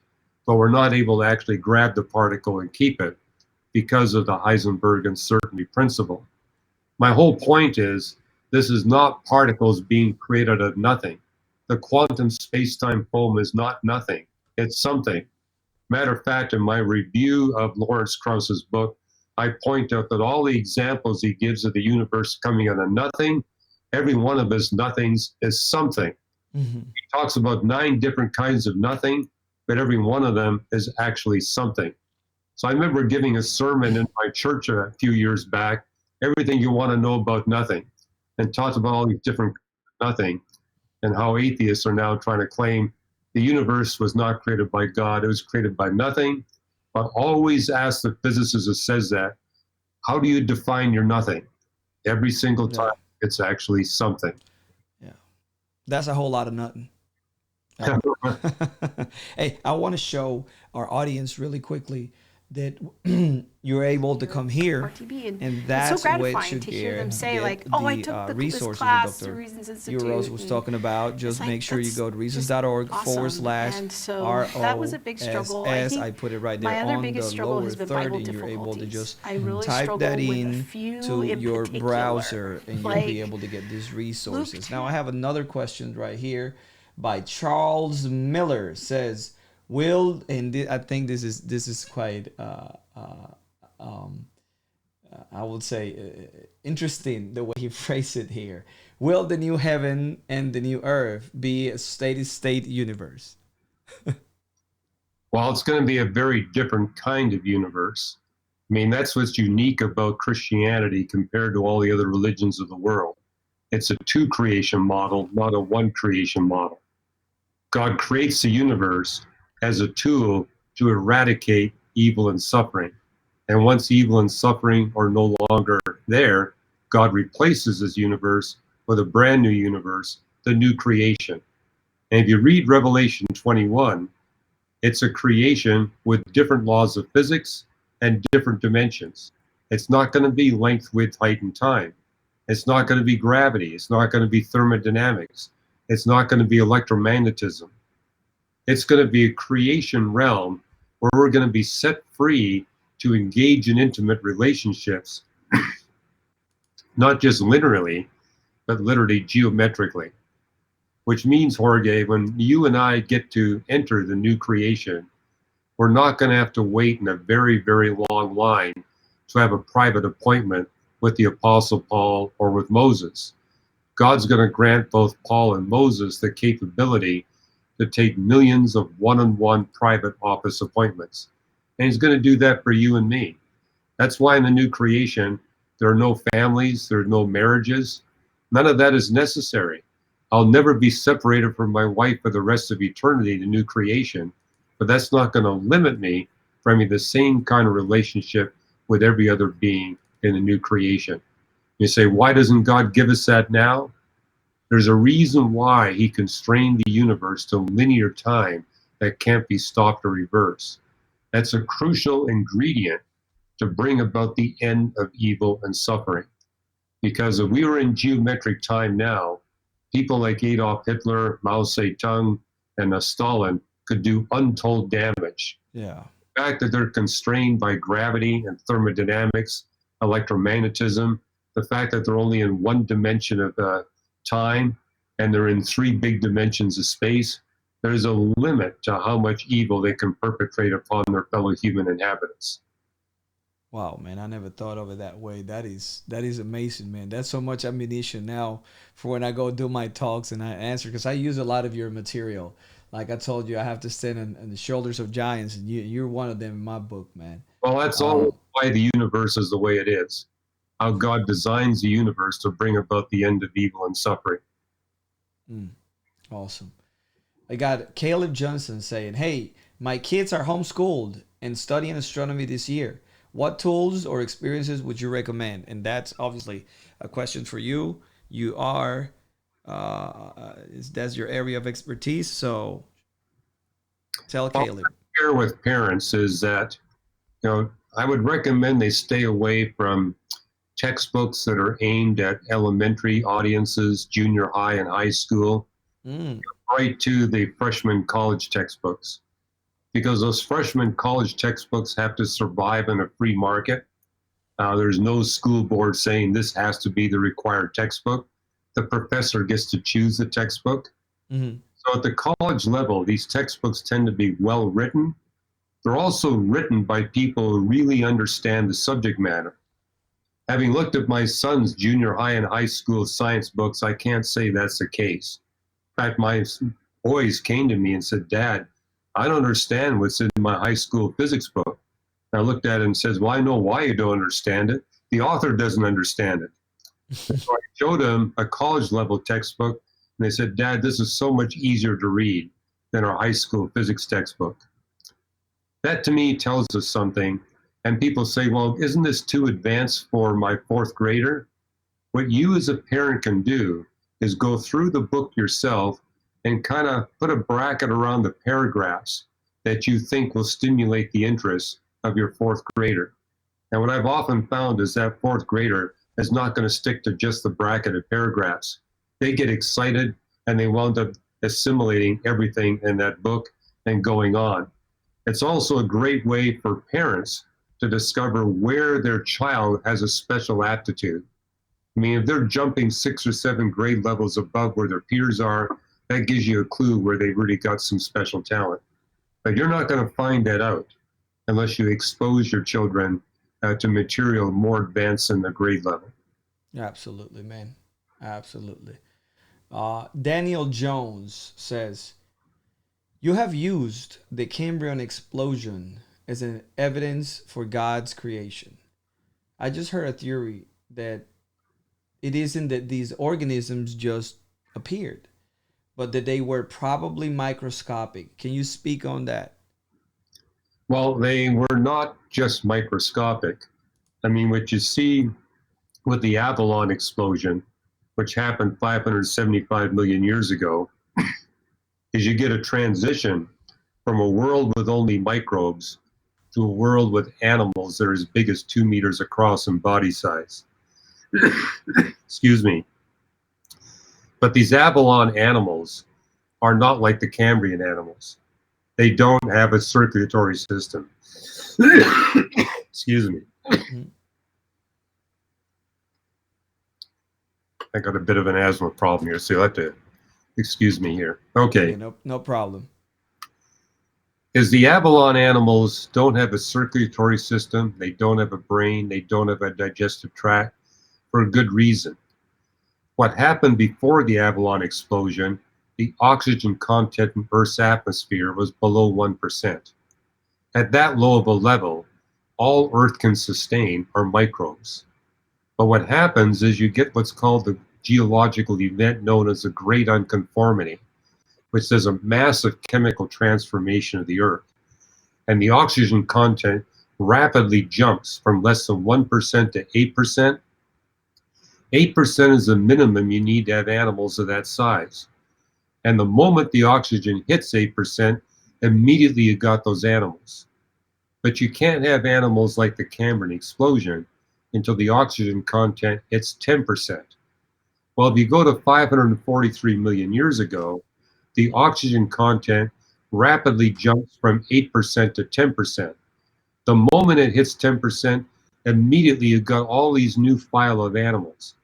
but we're not able to actually grab the particle and keep it because of the Heisenberg uncertainty principle. My whole point is, this is not particles being created out of nothing. The quantum space-time foam is not nothing, it's something. Matter of fact, in my review of Lawrence Krauss's book, I point out that all the examples he gives of the universe coming out of nothing, every one of his nothings is something. He talks about 9 different kinds of nothing, but every one of them is actually something. So I remember giving a sermon in my church a few years back, everything you want to know about nothing, and talked about all these different nothing, and how atheists are now trying to claim the universe was not created by God, it was created by nothing. But always ask the physicist who says that, how do you define your nothing? Every single time it's actually something. Yeah, that's a whole lot of nothing. Hey, I want to show our audience really quickly that you're able to come here, and that's so what gratifying should to hear them say, get like, "Oh, I the took this resources class that through Dr. Reasons Hugh Institute." Ross was talking about. Just like, make sure you that's go to just reasons.org/ROSS. And so that was a big struggle. I think I put it right my there other on biggest the struggle lower has been third, Bible and you're able to difficulties. just I really type that struggle with a in few to in your particular. browser, and you'll Like be able to get these resources. Luke Now, I have another question right here by Charles Miller. Says, will, and I think this is quite I would say, interesting the way he phrased it here. Will the new heaven and the new earth be a steady state universe? Well, it's going to be a very different kind of universe. I mean, that's what's unique about Christianity compared to all the other religions of the world. It's a two creation model, not a one creation model. God creates the universe as a tool to eradicate evil and suffering. And once evil and suffering are no longer there, God replaces his universe with a brand new universe, the new creation. And if you read Revelation 21, it's a creation with different laws of physics and different dimensions. It's not going to be length, width, height, and time. It's not going to be gravity. It's not going to be thermodynamics. It's not going to be electromagnetism. It's going to be a creation realm where we're going to be set free to engage in intimate relationships, not just literally, but literally geometrically. Which means, Jorge, when you and I get to enter the new creation, we're not going to have to wait in a very, very long line to have a private appointment with the Apostle Paul or with Moses. God's going to grant both Paul and Moses the capability to take millions of one-on-one private office appointments. And he's going to do that for you and me. That's why in the new creation, there are no families, there are no marriages. None of that is necessary. I'll never be separated from my wife for the rest of eternity, the new creation, but that's not going to limit me from having the same kind of relationship with every other being in the new creation. You say, why doesn't God give us that now? There's a reason why he constrained the universe to linear time that can't be stopped or reversed. That's a crucial ingredient to bring about the end of evil and suffering. Because if we were in geometric time now, people like Adolf Hitler, Mao Zedong, and Stalin could do untold damage. Yeah. The fact that they're constrained by gravity and thermodynamics, electromagnetism, the fact that they're only in one dimension of time and they're in three big dimensions of space, there's a limit to how much evil they can perpetrate upon their fellow human inhabitants. Wow, man, I never thought of it that way. That is amazing, man. That's so much ammunition now for when I go do my talks and I answer, because I use a lot of your material. Like I told you, I have to stand on the shoulders of giants, and you're one of them in my book, man. Well, that's all why the universe is the way it is. How God designs the universe to bring about the end of evil and suffering. Awesome. I got Caleb Johnson saying, hey, my kids are homeschooled and studying astronomy this year. What tools or experiences would you recommend? And that's obviously a question for you. You are, that's your area of expertise. So tell Caleb. What I share with parents is that, I would recommend they stay away from textbooks that are aimed at elementary audiences, junior high and high school, right to the freshman college textbooks. Because those freshman college textbooks have to survive in a free market. There's no school board saying this has to be the required textbook. The professor gets to choose the textbook. So at the college level, these textbooks tend to be well written. They're also written by people who really understand the subject matter. Having looked at my son's junior high and high school science books, I can't say that's the case. In fact, my boys came to me and said, Dad, I don't understand what's in my high school physics book. And I looked at it and says, well, I know why you don't understand it. The author doesn't understand it. So I showed them a college level textbook, and they said, Dad, this is so much easier to read than our high school physics textbook. That to me tells us something. And people say, well, isn't this too advanced for my fourth grader? What you as a parent can do is go through the book yourself and kind of put a bracket around the paragraphs that you think will stimulate the interest of your fourth grader. And what I've often found is that fourth grader is not going to stick to just the bracketed paragraphs. They get excited and they wound up assimilating everything in that book and going on. It's also a great way for parents to discover where their child has a special aptitude. I mean, if they're jumping 6 or 7 grade levels above where their peers are, that gives you a clue where they really got some special talent. But you're not going to find that out unless you expose your children to material more advanced than the grade level. Absolutely, man. Absolutely. Daniel Jones says, you have used the Cambrian explosion as an evidence for God's creation. I just heard a theory that it isn't that these organisms just appeared, but that they were probably microscopic. Can you speak on that? Well, they were not just microscopic. I mean, what you see with the Avalon explosion, which happened 575 million years ago, is you get a transition from a world with only microbes to a world with animals that are as big as 2 meters across in body size. Excuse me. But these Avalon animals are not like the Cambrian animals. They don't have a circulatory system. Excuse me. I got a bit of an asthma problem here, so you'll have to excuse me here. Okay. Yeah, no problem. Is the Avalon animals don't have a circulatory system, they don't have a brain, they don't have a digestive tract, for a good reason. What happened before the Avalon explosion, the oxygen content in Earth's atmosphere was below 1%. At that low of a level, all Earth can sustain are microbes. But what happens is you get what's called the geological event known as the Great Unconformity, which is a massive chemical transformation of the Earth. And the oxygen content rapidly jumps from less than 1% to 8%. 8% is the minimum you need to have animals of that size. And the moment the oxygen hits 8%, immediately you got those animals. But you can't have animals like the Cambrian explosion until the oxygen content hits 10%. Well, if you go to 543 million years ago, the oxygen content rapidly jumps from 8% to 10%. The moment it hits 10%, immediately you've got all these new phyla of animals.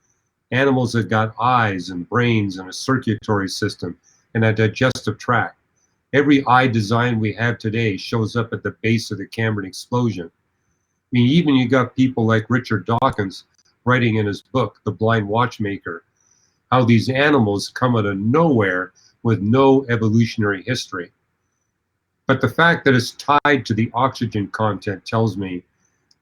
Animals that got eyes and brains and a circulatory system and a digestive tract. Every eye design we have today shows up at the base of the Cambrian explosion. I mean, even you got people like Richard Dawkins writing in his book, The Blind Watchmaker, how these animals come out of nowhere with no evolutionary history. But the fact that it's tied to the oxygen content tells me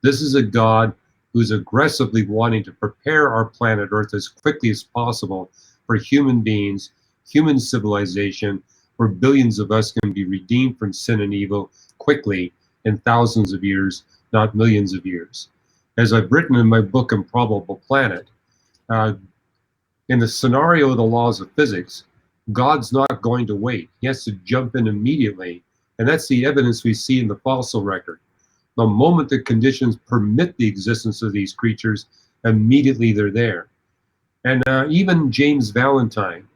this is a God who's aggressively wanting to prepare our planet Earth as quickly as possible for human beings, human civilization, where billions of us can be redeemed from sin and evil quickly in thousands of years, not millions of years. As I've written in my book, Improbable Planet, in the scenario of the laws of physics, God's not going to wait. He has to jump in immediately. And that's the evidence we see in the fossil record. The moment the conditions permit the existence of these creatures, immediately they're there. And even James Valentine,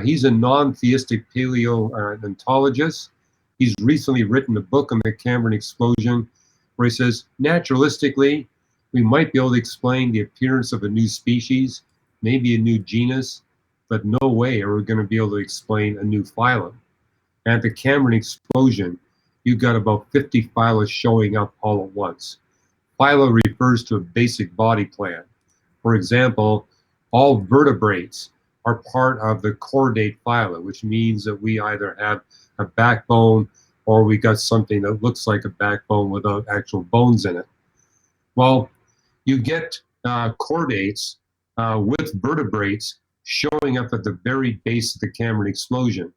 he's a non-theistic paleontologist. He's recently written a book on the Cambrian explosion where he says, naturalistically, we might be able to explain the appearance of a new species, maybe a new genus, but no way are we going to be able to explain a new phylum. At the Cambrian explosion, you got about 50 phyla showing up all at once. Phyla refers to a basic body plan. For example, all vertebrates are part of the chordate phyla, which means that we either have a backbone or we got something that looks like a backbone without actual bones in it. Well, you get chordates with vertebrates showing up at the very base of the Cambrian explosion.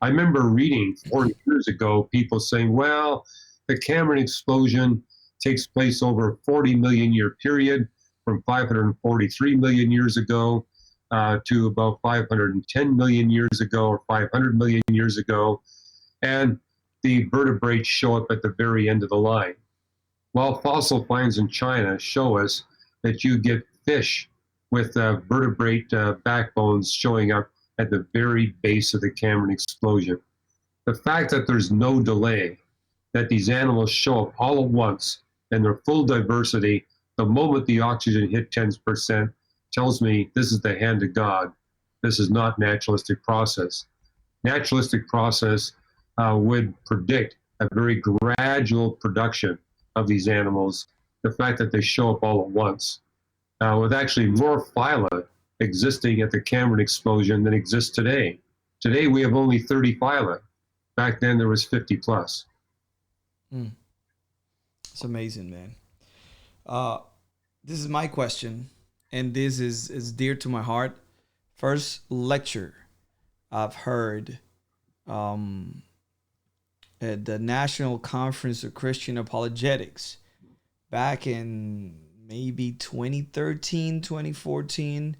I remember reading 40 years ago people saying, well, the Cambrian explosion takes place over a 40 million year period from 543 million years ago to about 510 million years ago or 500 million years ago. And the vertebrates show up at the very end of the line. Well, fossil finds in China show us that you get fish with vertebrate backbones showing up at the very base of the Cambrian explosion. The fact that there's no delay, that these animals show up all at once in their full diversity, the moment the oxygen hit 10%, tells me this is the hand of God. This is not naturalistic process. Naturalistic process would predict a very gradual production of these animals the fact that they show up all at once, with actually more phyla existing at the Cameron explosion than exists today. Today we have only 30 phyla. Back then there was 50 plus. It's amazing, man. This is my question, and this is dear to my heart. First lecture I've heard at the National Conference of Christian Apologetics back in maybe 2013, 2014.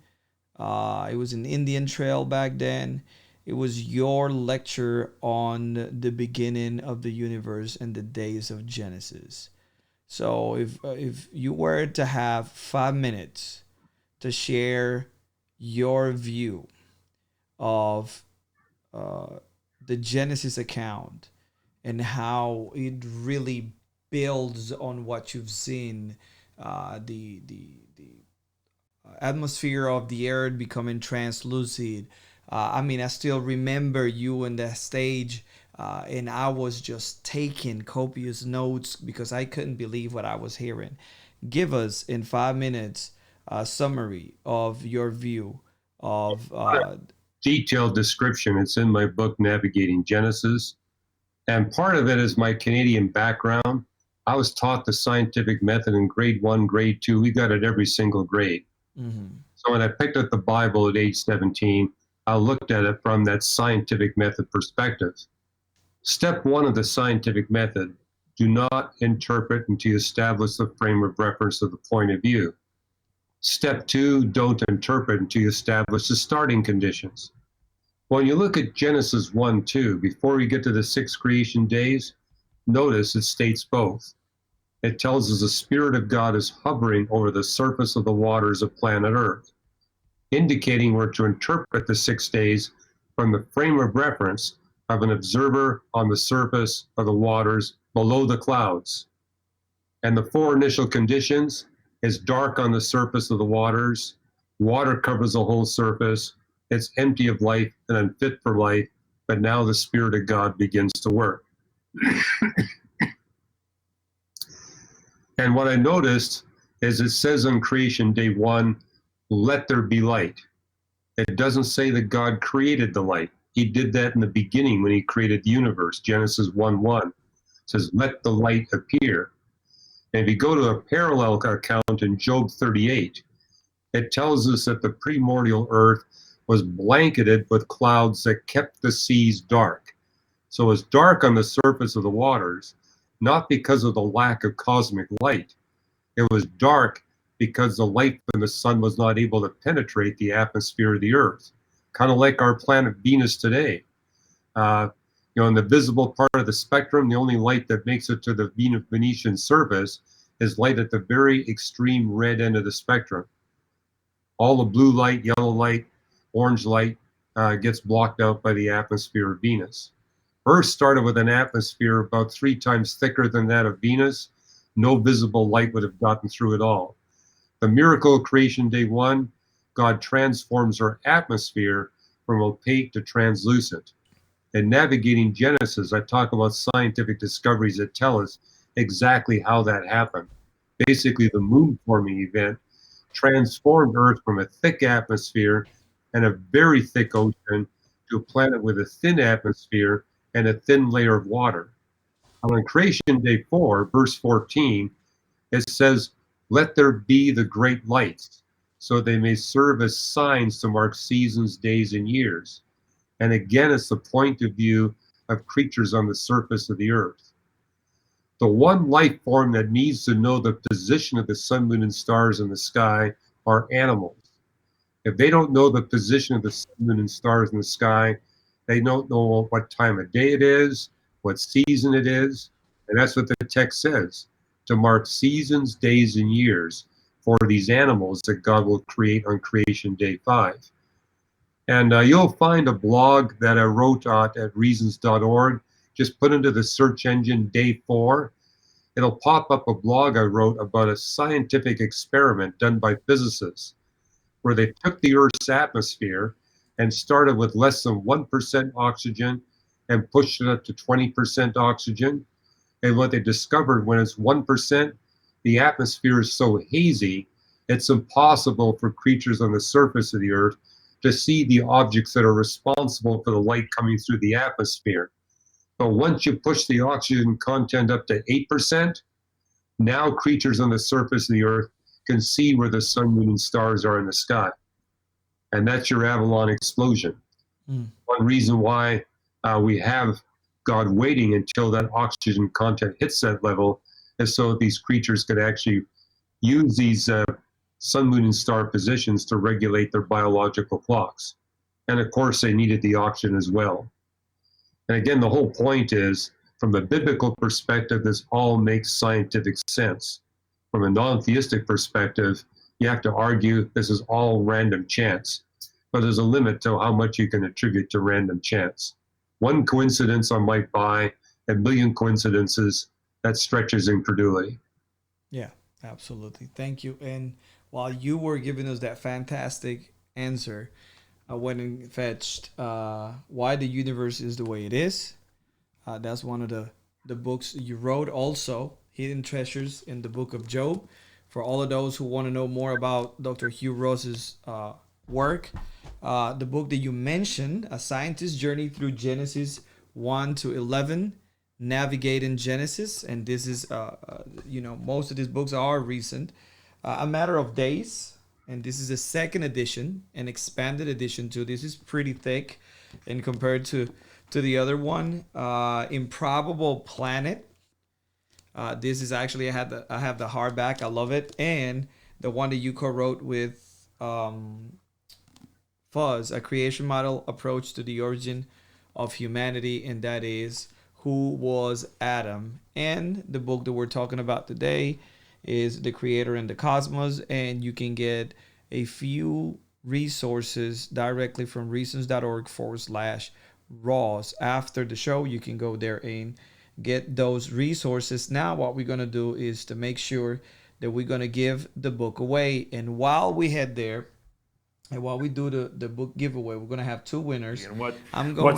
It was an Indian Trail back then. It was your lecture on the beginning of the universe and the days of Genesis. So if you were to have 5 minutes to share your view of the Genesis account and how it really builds on what you've seen, the atmosphere of the earth becoming translucent. I still remember you on that stage, and I was just taking copious notes because I couldn't believe what I was hearing. Give us, in 5 minutes, a summary of your view of... detailed description. It's in my book, Navigating Genesis. And part of it is my Canadian background. I was taught the scientific method in grade 1, grade 2. We got it every single grade. So when I picked up the Bible at age 17, I looked at it from that scientific method perspective. Step 1 of the scientific method: do not interpret until you establish the frame of reference of the point of view. Step 2, don't interpret until you establish the starting conditions. When you look at Genesis 1-2, before we get to the 6 creation days, notice it states both. It tells us the Spirit of God is hovering over the surface of the waters of planet Earth, indicating we're to interpret the 6 days from the frame of reference of an observer on the surface of the waters below the clouds. And the 4 initial conditions is dark on the surface of the waters, water covers the whole surface, it's empty of life and unfit for life, but now the Spirit of God begins to work. And what I noticed is it says on creation day 1, let there be light. It doesn't say that God created the light. He did that in the beginning when he created the universe. Genesis 1:1 says, let the light appear. And if you go to a parallel account in Job 38, it tells us that the primordial earth was blanketed with clouds that kept the seas dark. So it was dark on the surface of the waters, not because of the lack of cosmic light. It was dark because the light from the sun was not able to penetrate the atmosphere of the earth, kind of like our planet Venus today. In the visible part of the spectrum, the only light that makes it to the Venetian surface is light at the very extreme red end of the spectrum. All the blue light, yellow light, orange light gets blocked out by the atmosphere of Venus. Earth started with an atmosphere about 3 times thicker than that of Venus. No visible light would have gotten through it all. The miracle of creation day 1, God transforms our atmosphere from opaque to translucent. In Navigating Genesis, I talk about scientific discoveries that tell us exactly how that happened. Basically, the moon forming event transformed Earth from a thick atmosphere and a very thick ocean to a planet with a thin atmosphere and a thin layer of water. And on creation day 4, verse 14, it says, let there be the great lights, so they may serve as signs to mark seasons, days, and years. And again, it's the point of view of creatures on the surface of the earth. The one life form that needs to know the position of the sun, moon, and stars in the sky are animals. If they don't know the position of the sun, moon, and stars in the sky, they don't know what time of day it is, what season it is. And that's what the text says, to mark seasons, days, and years for these animals that God will create on creation day 5. And you'll find a blog that I wrote at reasons.org. Just put into the search engine day 4. It'll pop up a blog I wrote about a scientific experiment done by physicists, where they took the Earth's atmosphere and started with less than 1% oxygen and pushed it up to 20% oxygen. And what they discovered, when it's 1%, the atmosphere is so hazy, it's impossible for creatures on the surface of the Earth to see the objects that are responsible for the light coming through the atmosphere. But once you push the oxygen content up to 8%, now creatures on the surface of the Earth can see where the sun, moon, and stars are in the sky. And that's your Avalon explosion. One reason why we have God waiting until that oxygen content hits that level is so that these creatures could actually use these sun, moon, and star positions to regulate their biological clocks. And of course, they needed the oxygen as well. And again, the whole point is, from a biblical perspective, this all makes scientific sense. From a non-theistic perspective, you have to argue this is all random chance. But there's a limit to how much you can attribute to random chance. One coincidence I might buy, a million coincidences, that stretches incredulity. Yeah, absolutely. Thank you. And while you were giving us that fantastic answer, I went and fetched Why the Universe is the Way It Is. That's one of the books you wrote. Also, Hidden Treasures in the Book of Job. For all of those who want to know more about Dr. Hugh Ross's work, the book that you mentioned, A Scientist's Journey Through Genesis 1 to 11, Navigating Genesis. And this is, most of these books are recent. A Matter of Days. And this is the second edition, an expanded edition too. This is pretty thick, and compared to the other one, Improbable Planet. This is actually I have the hardback. I love it, and the one that you co-wrote with Fuzz, A Creation Model Approach to the Origin of Humanity, and that is Who Was Adam. And the book that we're talking about today is The Creator and the Cosmos, and you can get a few resources directly from reasons.org/Ross. After the show, you can go there and get those resources. Now, what we're going to do is to make sure that we're going to give the book away. And while we head there, and while we do the book giveaway, we're going to have two winners. And what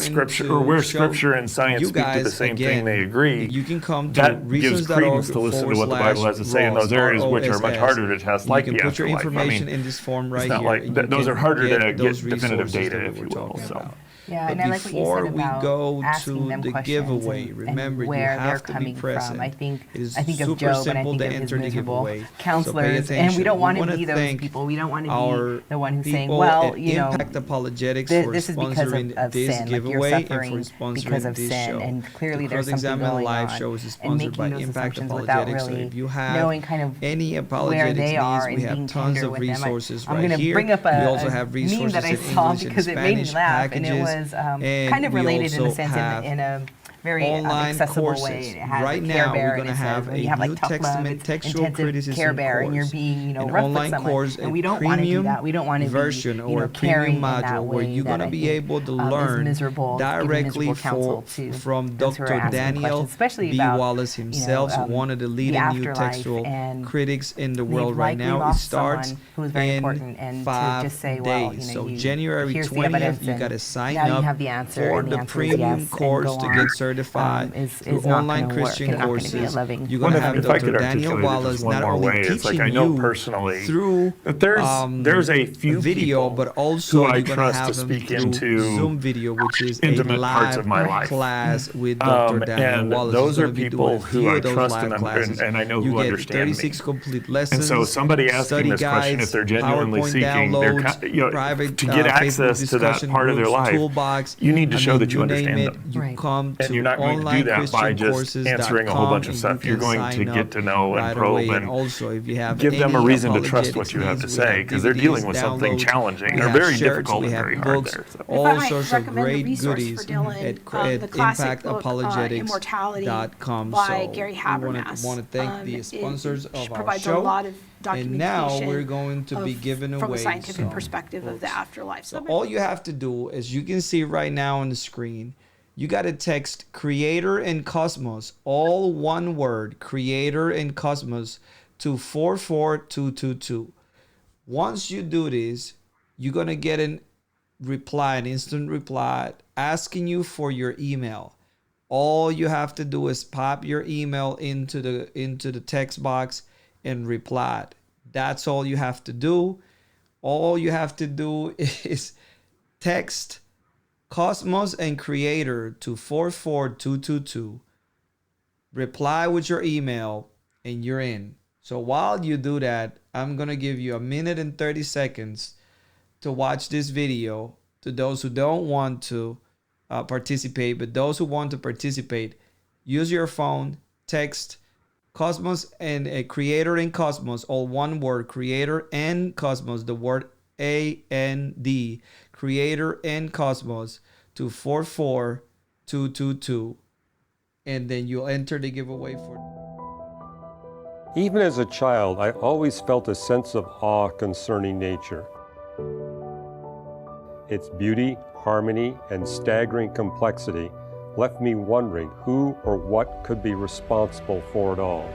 scripture or where scripture and science speak to the same thing, they agree. You can come to that gives credence to listen to what the Bible has to say in those areas, which are much harder to test, like the afterlife. You can put your information in this form right it's not here. Like those are harder to get definitive data, if you will. So. Yeah, but and I like what you said about go asking them to the questions giveaway, remember, and where you have they're to be coming present. from. I think super of Job and I simple think to of his enter the miserable giveaway. counselors, so and we don't want to to be those people. We don't want to be the one who's saying, well, Impact Apologetics this is because of this sin, giveaway like you're and for suffering sponsoring because of this sin, show. and clearly there's something going live on. shows is And sponsored by making those Impact assumptions without Apologetics. So really if you have knowing kind of any apologetics where they are needs, we and have being tons tender of with them. resources I'm right going to here. bring up We a also have meme resources that I in saw English because and it made me Spanish laugh, and it packages, was kind of we related in a also sense have in a very online accessible courses. way. It has Right a now, Care we're Bear, going and to it says have when a you have New like tough love, Testament it's textual intensive criticism Care Bear, and you're course, being an rough with online someone, course, and we a don't want to do premium that. We don't want to version be or a caring premium in that module where way you're going to be able to learn directly from Dr. Daniel B. Wallace himself, one of the leading new textual critics in the world right now. It starts in 5 days. So January 20th, you got to sign up for the premium course to get certified through online Christian courses. You're going to have Dr. Daniel Wallace not only teaching you personally through there's a few video, but also I you're going to trust have to them speak through into Zoom video, which is a intimate parts of my live life. class with Dr. Daniel and Wallace. those are He's gonna be people doing a who few I of those trust live classes. and I know you who get understand 36 me. complete lessons. And so somebody asking study this question, guides, if they're genuinely PowerPoint seeking, downloads, private, to get access to that discussion part of their groups, life, toolbox, you need to show that you name understand it, them. You come And to you're not going to do that by just answering a whole bunch of stuff. You're going to get to know and probe and also, if you have give them a any reason to trust what you have to apologetics say, needs, because they're dealing with something downloads, challenging. we They're have very shirts, difficult we and have very books, hard there. So. all If I might sorts of recommend a great resource goodies for Dylan, at the classic book, impactapologetics.com. by So Gary we Habermas. want to thank the sponsors of our provides show. a lot of And now documentation we're going to be giving away from a scientific some perspective of the books. afterlife. So all you have to do, as you can see right now on the screen, you got to text Creator and Cosmos, all one word, Creator and Cosmos, to 44222. Once you do this, you're going to get an instant reply asking you for your email. All you have to do is pop your email into the text box and replied. That's all you have to do. All you have to do is text Cosmos and Creator to 44222. Reply with your email and you're in. So while you do that, I'm going to give you 1 minute and 30 seconds to watch this video. To those who don't want to participate, but those who want to participate, use your phone, text Cosmos and Creator and Cosmos, all one word, Creator and Cosmos, the word AND, Creator and Cosmos to 44222, and then you'll enter the giveaway for. Even as a child, I always felt a sense of awe concerning nature. Its beauty, harmony, and staggering complexity left me wondering who or what could be responsible for it all.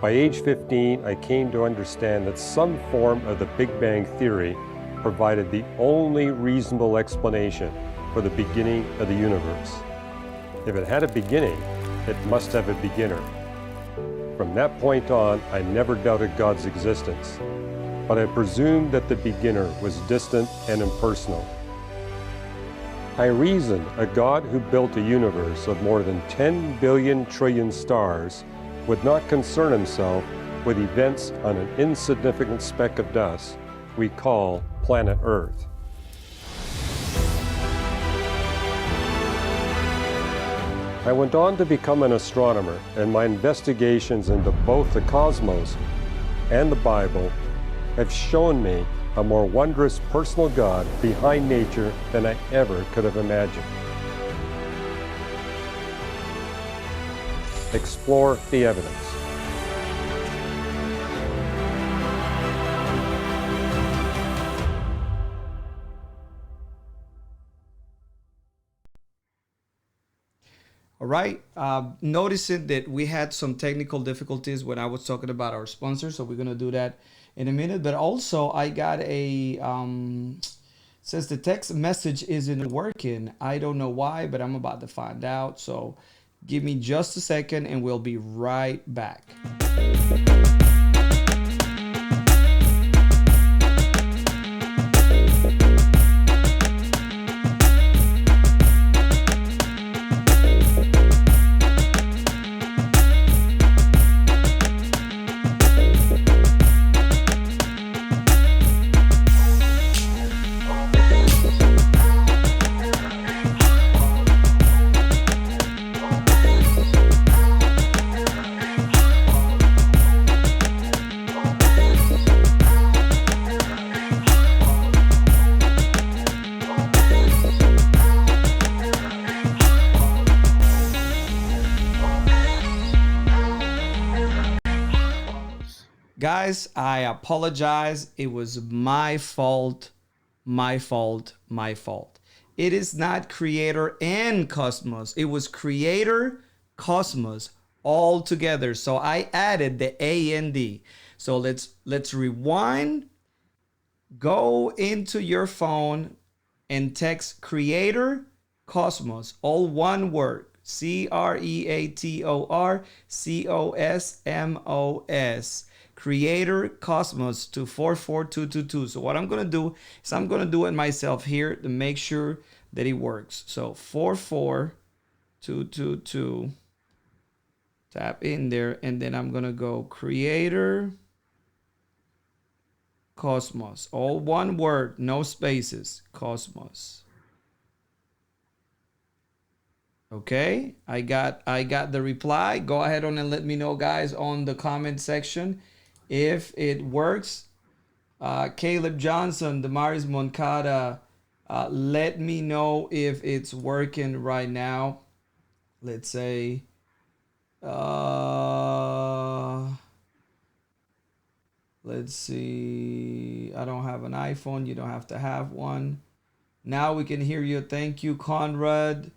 By age 15, I came to understand that some form of the Big Bang Theory provided the only reasonable explanation for the beginning of the universe. If it had a beginning, it must have a beginner. From that point on, I never doubted God's existence, but I presumed that the beginner was distant and impersonal. I reasoned a God who built a universe of more than 10 billion trillion stars would not concern himself with events on an insignificant speck of dust we call planet Earth. I went on to become an astronomer, and my investigations into both the cosmos and the Bible have shown me a more wondrous personal God behind nature than I ever could have imagined. Explore the evidence. All right. Noticing that we had some technical difficulties when I was talking about our sponsor, so we're going to do that in a minute. But also, I got a says the text message isn't working. I don't know why, but I'm about to find out. So give me just a second and we'll be right back. Guys, I apologize. It was my fault. It is not Creator and Cosmos. It was Creator, Cosmos, all together. So I added the AND. So let's rewind. Go into your phone and text Creator, Cosmos, all one word. CREATOR COSMOS. Creator Cosmos to 44222. So what I'm going to do is I'm going to do it myself here to make sure that it works. So 44222. Tap in there and then I'm going to go Creator Cosmos. All one word, no spaces. Cosmos. Okay, I got the reply. Go ahead on and let me know, guys, on the comment section if it works. Caleb Johnson, Damaris Moncada, let me know if it's working right now. Let's say, let's see. I don't have an iPhone. You don't have to have one. Now we can hear you. Thank you, Conrad.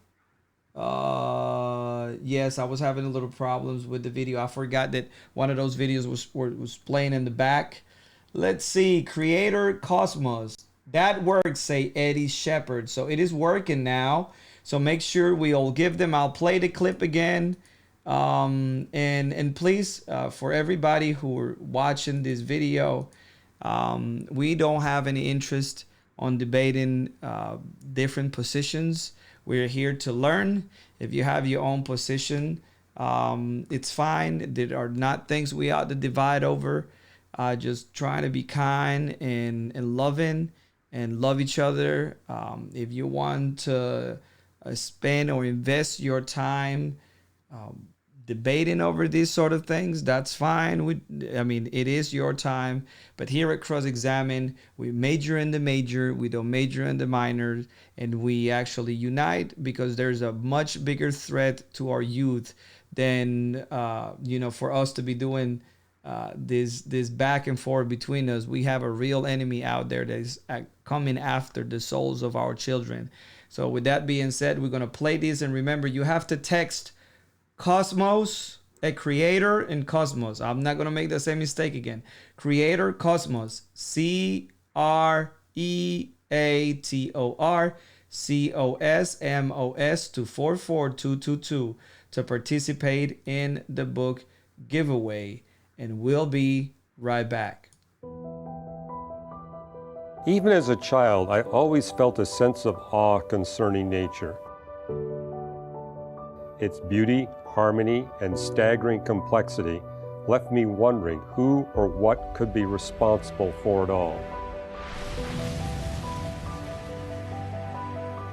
Yes, I was having a little problems with the video. I forgot that one of those videos was playing in the back. Let's see. Creator Cosmos. That works, say Eddie Shepherd. So it is working now. So make sure we all give them. I'll play the clip again. And please, for everybody who are watching this video, we don't have any interest on debating different positions. We're here to learn. If you have your own position, it's fine. There are not things we ought to divide over. Just trying to be kind and loving and love each other. If you want to spend or invest your time debating over these sort of things, that's fine. It is your time. But here at Cross Examine, we major in the major, we don't major in the minor, and we actually unite because there's a much bigger threat to our youth than for us to be doing this back and forth between us. We have a real enemy out there that is coming after the souls of our children. So with that being said, we're going to play this, and remember, you have to text Cosmos, a creator, and Cosmos. I'm not going to make the same mistake again. Creator, Cosmos, CREATOR COSMOS to 44222 to participate in the book giveaway. And we'll be right back. Even as a child, I always felt a sense of awe concerning nature. Its beauty, harmony, and staggering complexity left me wondering who or what could be responsible for it all.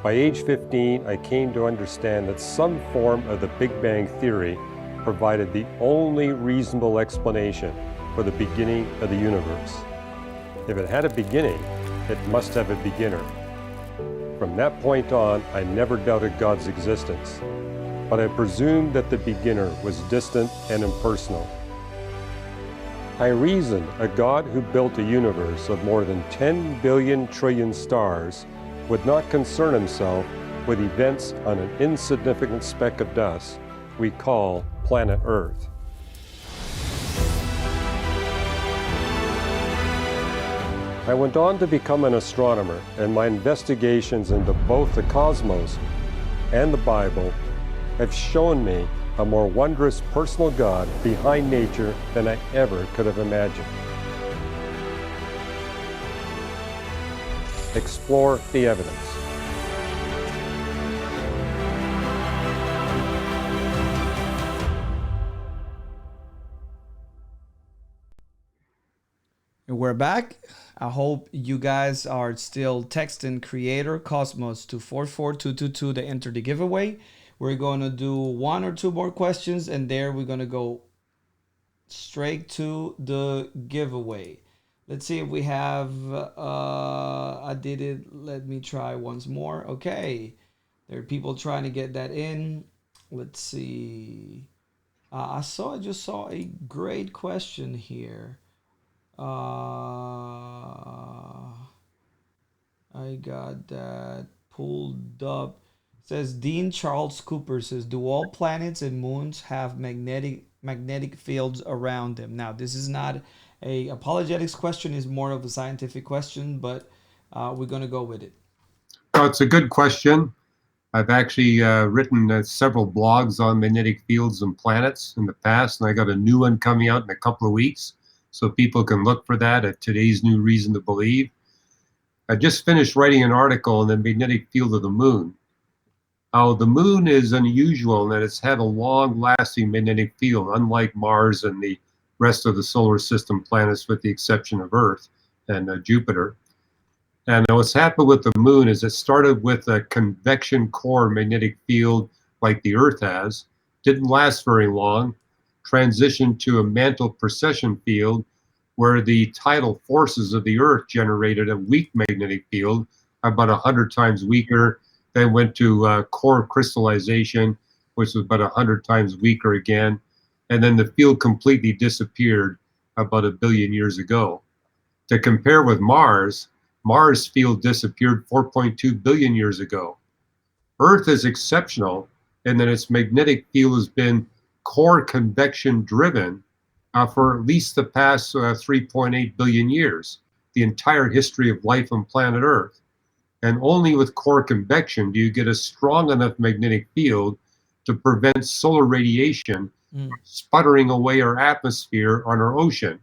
By age 15, I came to understand that some form of the Big Bang Theory provided the only reasonable explanation for the beginning of the universe. If it had a beginning, it must have a beginner. From that point on, I never doubted God's existence, but I presumed that the beginner was distant and impersonal. I reasoned a God who built a universe of more than 10 billion trillion stars would not concern himself with events on an insignificant speck of dust we call planet Earth. I went on to become an astronomer, and my investigations into both the cosmos and the Bible have shown me a more wondrous personal God behind nature than I ever could have imagined. Explore the evidence. And we're back. I hope you guys are still texting Creator Cosmos to 44222 to enter the giveaway. We're going to do one or two more questions, and there we're going to go straight to the giveaway. Let's see if we have, I did it. Let me try once more. Okay. There are people trying to get that in. Let's see. I just saw a great question here. I got that pulled up. It says Dean Charles Cooper says, do all planets and moons have magnetic fields around them? Now, this is not a apologetics question, is more of a scientific question, but we're going to go with it. Oh, it's a good question. I've actually written several blogs on magnetic fields and planets in the past, and I got a new one coming out in a couple of weeks, so people can look for that at Today's New Reason to Believe. I just finished writing an article on the magnetic field of the moon. How the moon is unusual in that it's had a long-lasting magnetic field, unlike Mars and the rest of the solar system planets, with the exception of Earth and Jupiter. And what's happened with the moon is it started with a convection core magnetic field like the Earth has, didn't last very long, transitioned to a mantle precession field where the tidal forces of the Earth generated a weak magnetic field, about 100 times weaker, then went to core crystallization, which was about 100 times weaker again, and then the field completely disappeared about 1 billion years ago. To compare with Mars, Mars' field disappeared 4.2 billion years ago. Earth is exceptional in that its magnetic field has been core convection driven for at least the past 3.8 billion years, the entire history of life on planet Earth. And only with core convection do you get a strong enough magnetic field to prevent solar radiation sputtering away our atmosphere on our ocean.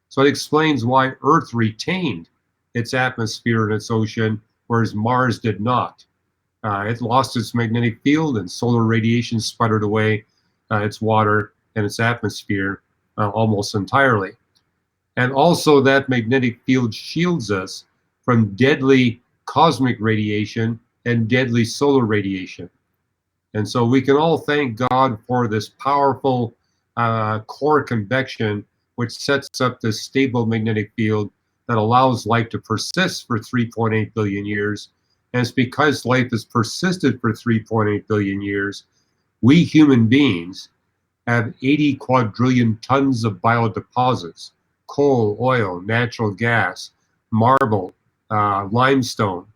So it explains why Earth retained its atmosphere and its ocean, whereas Mars did not. It lost its magnetic field, and solar radiation sputtered away its water and its atmosphere almost entirely. And also that magnetic field shields us from deadly cosmic radiation and deadly solar radiation. And so we can all thank God for this powerful core convection, which sets up this stable magnetic field that allows life to persist for 3.8 billion years. And it's because life has persisted for 3.8 billion years, we human beings have 80 quadrillion tons of biodeposits: coal, oil, natural gas, marble, limestone,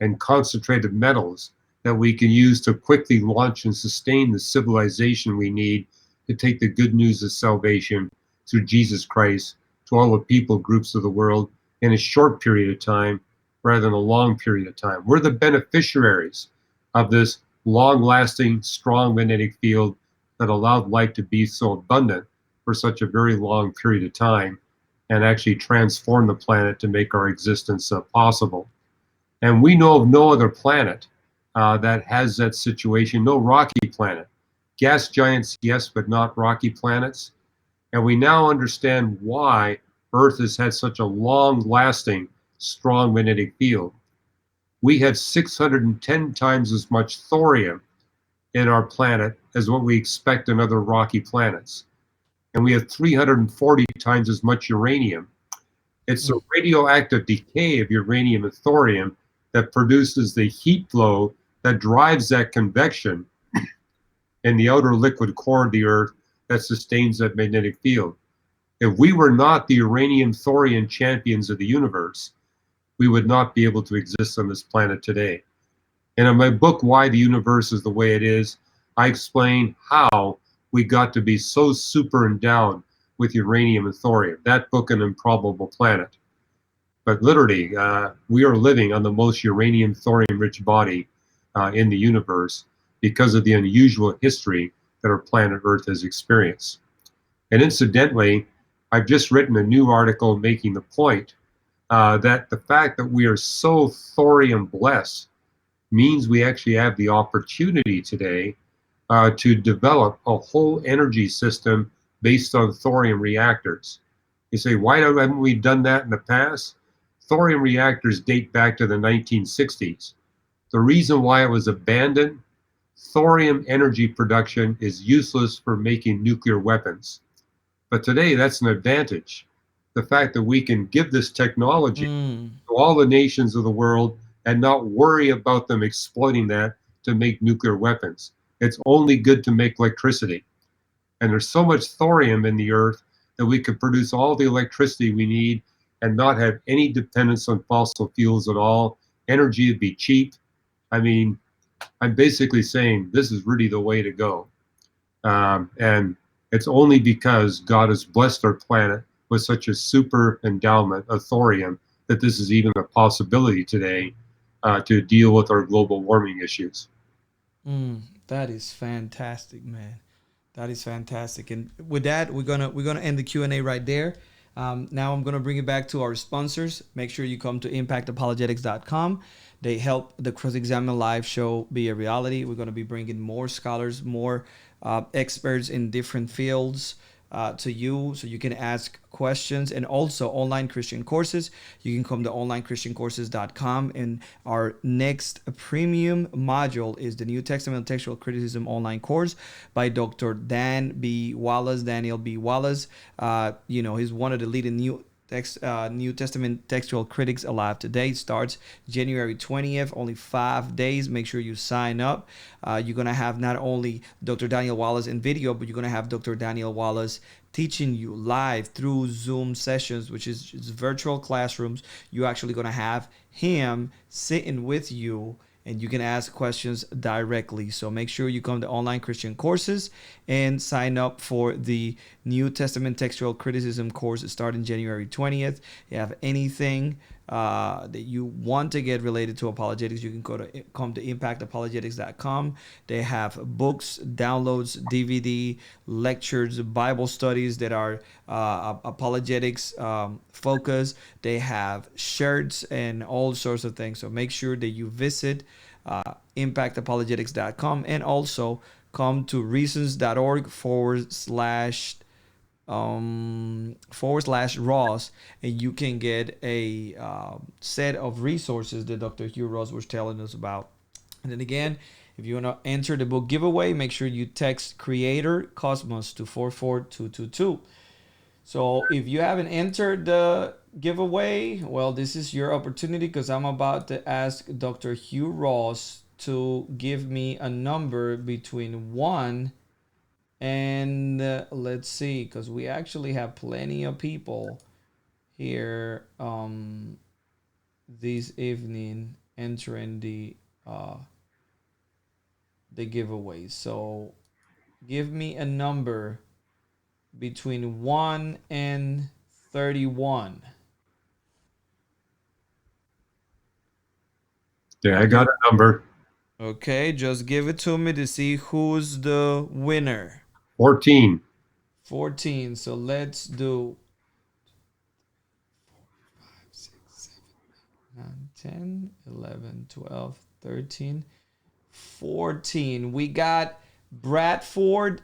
and concentrated metals that we can use to quickly launch and sustain the civilization we need to take the good news of salvation through Jesus Christ to all the people groups of the world in a short period of time rather than a long period of time. We're the beneficiaries of this long-lasting, strong magnetic field that allowed life to be so abundant for such a very long period of time and actually transform the planet to make our existence possible. And we know of no other planet that has that situation, no rocky planet. Gas giants, yes, but not rocky planets. And we now understand why Earth has had such a long-lasting, strong magnetic field. We have 610 times as much thorium in our planet as what we expect in other rocky planets. And we have 340 times as much uranium. It's the radioactive decay of uranium and thorium that produces the heat flow that drives that convection in the outer liquid core of the Earth that sustains that magnetic field. If we were not the uranium thorium champions of the universe, we would not be able to exist on this planet today. And in my book, Why the Universe is the Way It Is, I explain how we got to be so super endowed with uranium and thorium. That book, An Improbable Planet. But literally, we are living on the most uranium thorium-rich body in the universe because of the unusual history that our planet Earth has experienced. And incidentally, I've just written a new article making the point that the fact that we are so thorium blessed means we actually have the opportunity today to develop a whole energy system based on thorium reactors. You say, why haven't we done that in the past? Thorium reactors date back to the 1960s. The reason why it was abandoned, thorium energy production is useless for making nuclear weapons. But today, that's an advantage. The fact that we can give this technology to all the nations of the world and not worry about them exploiting that to make nuclear weapons. It's only good to make electricity. And there's so much thorium in the Earth that we could produce all the electricity we need and not have any dependence on fossil fuels at all. Energy would be cheap. I mean, I'm basically saying this is really the way to go. And it's only because God has blessed our planet with such a super endowment of thorium that this is even a possibility today to deal with our global warming issues. That is fantastic, man. That is fantastic. And with that, we're gonna end the Q&A right there. Now I'm gonna bring it back to our sponsors. Make sure you come to impactapologetics.com. They help the Cross-Examine Live show be a reality. We're gonna be bringing more scholars, more experts in different fields to you, so you can ask questions, and also online Christian courses. You can come to onlinechristiancourses.com, and our next premium module is the New Testament Textual Criticism online course by Dr. Daniel B. Wallace. He's one of the leading New Testament textual critics alive today. It starts January 20th, only 5 days. Make sure you sign up. You're going to have not only Dr. Daniel Wallace in video, but you're going to have Dr. Daniel Wallace teaching you live through Zoom sessions, which is virtual classrooms. You're actually going to have him sitting with you, and you can ask questions directly. So make sure you come to Online Christian Courses and sign up for the New Testament Textual Criticism course starting January 20th. You have anything that you want to get related to apologetics, you can come to impactapologetics.com. They have books, downloads, DVD, lectures, Bible studies that are apologetics focused. They have shirts and all sorts of things. So make sure that you visit impactapologetics.com, and also come to reasons.org / Ross, and you can get a set of resources that Dr. Hugh Ross was telling us about. And then again, if you want to enter the book giveaway, make sure you text Creator Cosmos to 44222. So if you haven't entered the giveaway, well, this is your opportunity, because I'm about to ask Dr. Hugh Ross to give me a number between 1 and let's see, because we actually have plenty of people here this evening entering the giveaway. So give me a number between 1 and 31. Yeah, I got a number. Okay, just give it to me to see who's the winner. 14. 14. So let's do 9, 10, 11, 12, 13, 14. We got Bradford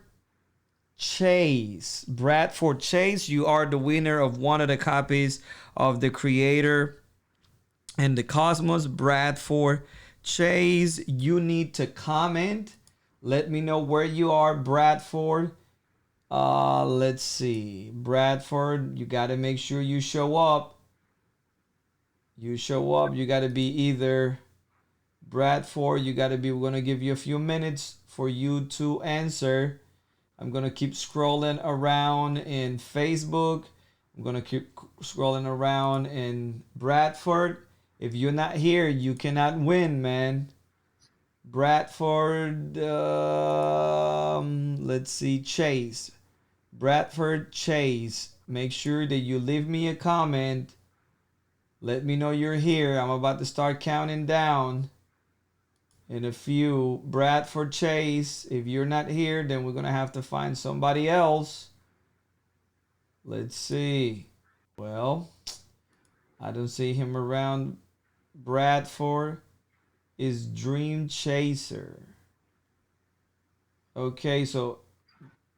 Chase. Bradford Chase, you are the winner of one of the copies of The Creator and the Cosmos. Bradford Chase, you need to comment. Let me know where you are, Bradford. Let's see. Bradford, you got to make sure you show up. You show up. You got to be either Bradford. You got to be. We're going to give you a few minutes for you to answer. I'm going to keep scrolling around in Facebook. I'm going to keep scrolling around in Bradford. If you're not here, you cannot win, man. Bradford, let's see, Chase. Bradford Chase. Make sure that you leave me a comment. Let me know you're here. I'm about to start counting down in a few. Bradford Chase, if you're not here, then we're going to have to find somebody else. Let's see. Well, I don't see him around. Bradford is Dream Chaser. Okay, so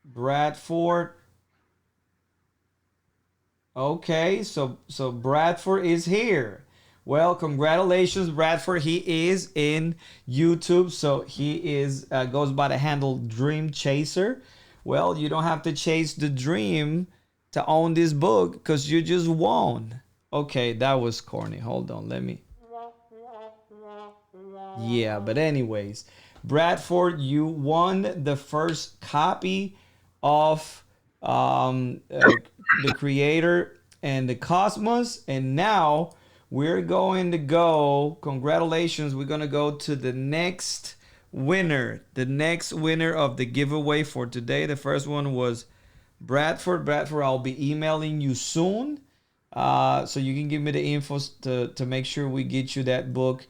Bradford. Okay, so Bradford is here. Well, congratulations, Bradford. He is in YouTube, so he is goes by the handle Dream Chaser. Well, you don't have to chase the dream to own this book, because you just won. Okay, that was corny. Hold on, let me. Yeah, but anyways, Bradford, you won the first copy of The Creator and the Cosmos, and now we're going to go. Congratulations, we're going to go to the next winner. The next winner of the giveaway for today. The first one was Bradford. Bradford, I'll be emailing you soon, so you can give me the info to make sure we get you that book.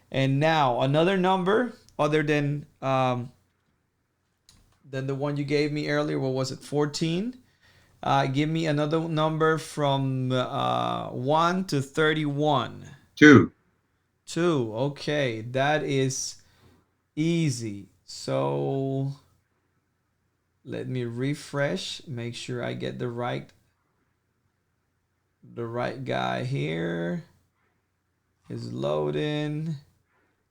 And now another number other than the one you gave me earlier. What was it? 14. Give me another number from 1 to 31. 2. 2. Okay, that is easy. So let me refresh. Make sure I get the right guy here. Is loading.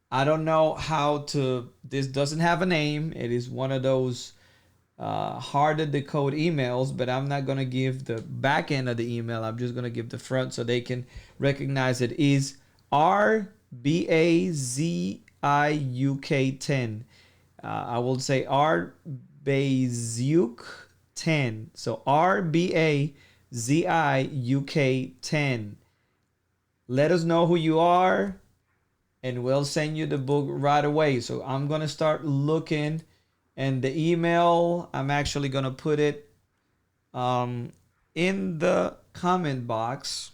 I don't know how to. This doesn't have a name. It is one of those hard to decode emails, but I'm not going to give the back end of the email. I'm just going to give the front so they can recognize it is RBAZIUK10. I will say RBAZIUK10. So RBAZIUK10. Let us know who you are, and we'll send you the book right away. So I'm going to start looking. And the email, I'm actually going to put it in the comment box.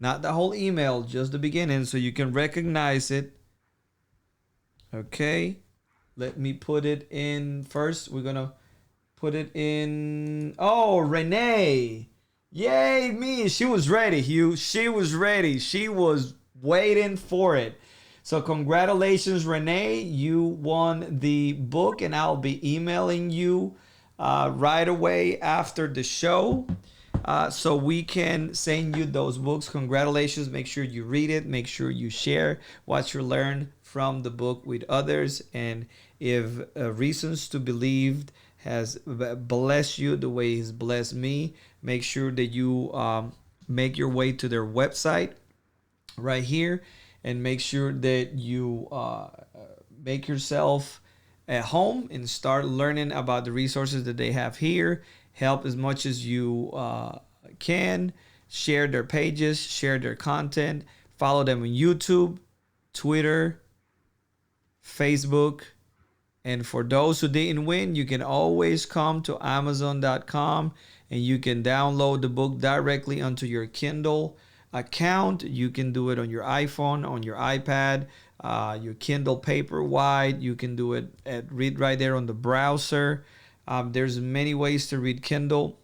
Not the whole email, just the beginning, so you can recognize it. Okay. Let me put it in first. We're going to put it in. Oh, Renee. Yay, me. She was ready, Hugh. She was ready. She was waiting for it. So congratulations, Renee. You won the book, and I'll be emailing you right away after the show. So we can send you those books. Congratulations. Make sure you read it. Make sure you share what you learn from the book with others. And if Reasons to Believe has blessed you the way he's blessed me, make sure that you make your way to their website right here, and make sure that you make yourself at home and start learning about the resources that they have here. Help as much as you can. Share their pages, share their content, follow them on YouTube, Twitter, Facebook. And for those who didn't win, you can always come to Amazon.com and you can download the book directly onto your Kindle account. You can do it on your iPhone, on your iPad, your Kindle Paperwhite. You can do it read right there on the browser. There's many ways to read Kindle.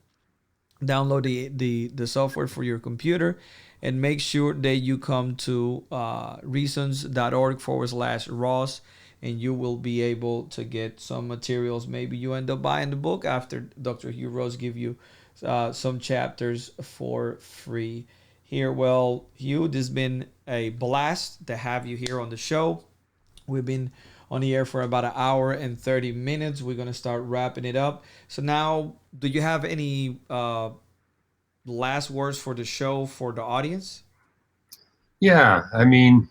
Download the software for your computer, and make sure that you come to reasons.org/Ross, and you will be able to get some materials. Maybe you end up buying the book after Dr. Hugh Ross give you some chapters for free here. Well, Hugh, this has been a blast to have you here on the show. We've been on the air for about an hour and 30 minutes. We're going to start wrapping it up. So now, do you have any last words for the show for the audience? Yeah, I mean,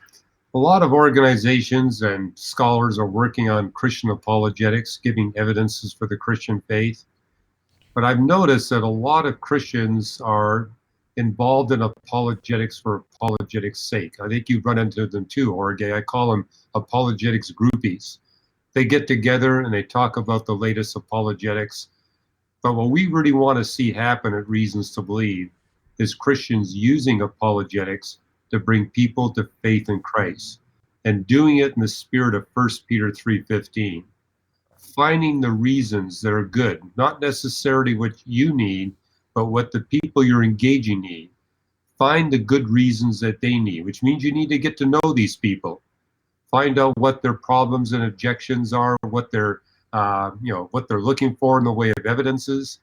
a lot of organizations and scholars are working on Christian apologetics, giving evidences for the Christian faith. But I've noticed that a lot of Christians are involved in apologetics for apologetics' sake. I think you've run into them too, Jorge. I call them apologetics groupies. They get together and they talk about the latest apologetics. But what we really want to see happen at Reasons to Believe is Christians using apologetics to bring people to faith in Christ, and doing it in the spirit of 1 Peter 3:15. Finding the reasons that are good, not necessarily what you need, but what the people you're engaging need. Find the good reasons that they need, which means you need to get to know these people. Find out what their problems and objections are, what they're what they're looking for in the way of evidences.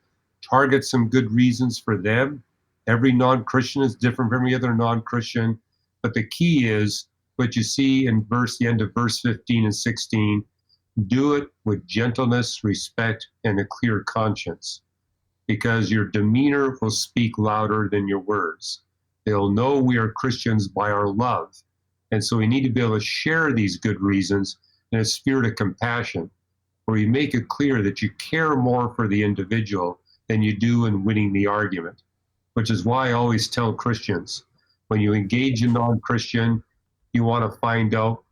Target some good reasons for them. Every non-Christian is different from every other non-Christian, but the key is what you see in the end of verse 15 and 16. Do it with gentleness, respect, and a clear conscience, because your demeanor will speak louder than your words. They'll know we are Christians by our love. And so we need to be able to share these good reasons in a spirit of compassion, where you make it clear that you care more for the individual than you do in winning the argument, which is why I always tell Christians, when you engage a non-Christian, you want to find out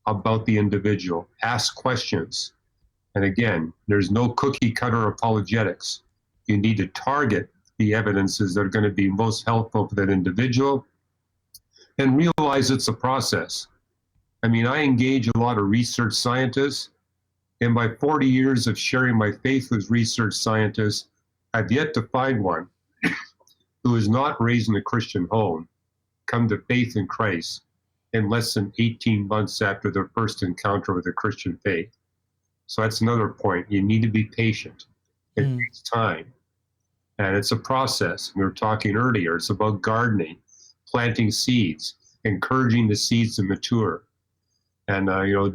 about the individual. Ask questions. And again, there's no cookie cutter apologetics. You need to target the evidences that are going to be most helpful for that individual, and realize it's a process. I mean, I engage a lot of research scientists. In my 40 years of sharing my faith with research scientists, I've yet to find one who is not raised in a Christian home come to faith in Christ in less than 18 months after their first encounter with the Christian faith. So that's another point. You need to be patient. It takes time. And it's a process. We were talking earlier, it's about gardening, planting seeds, encouraging the seeds to mature. And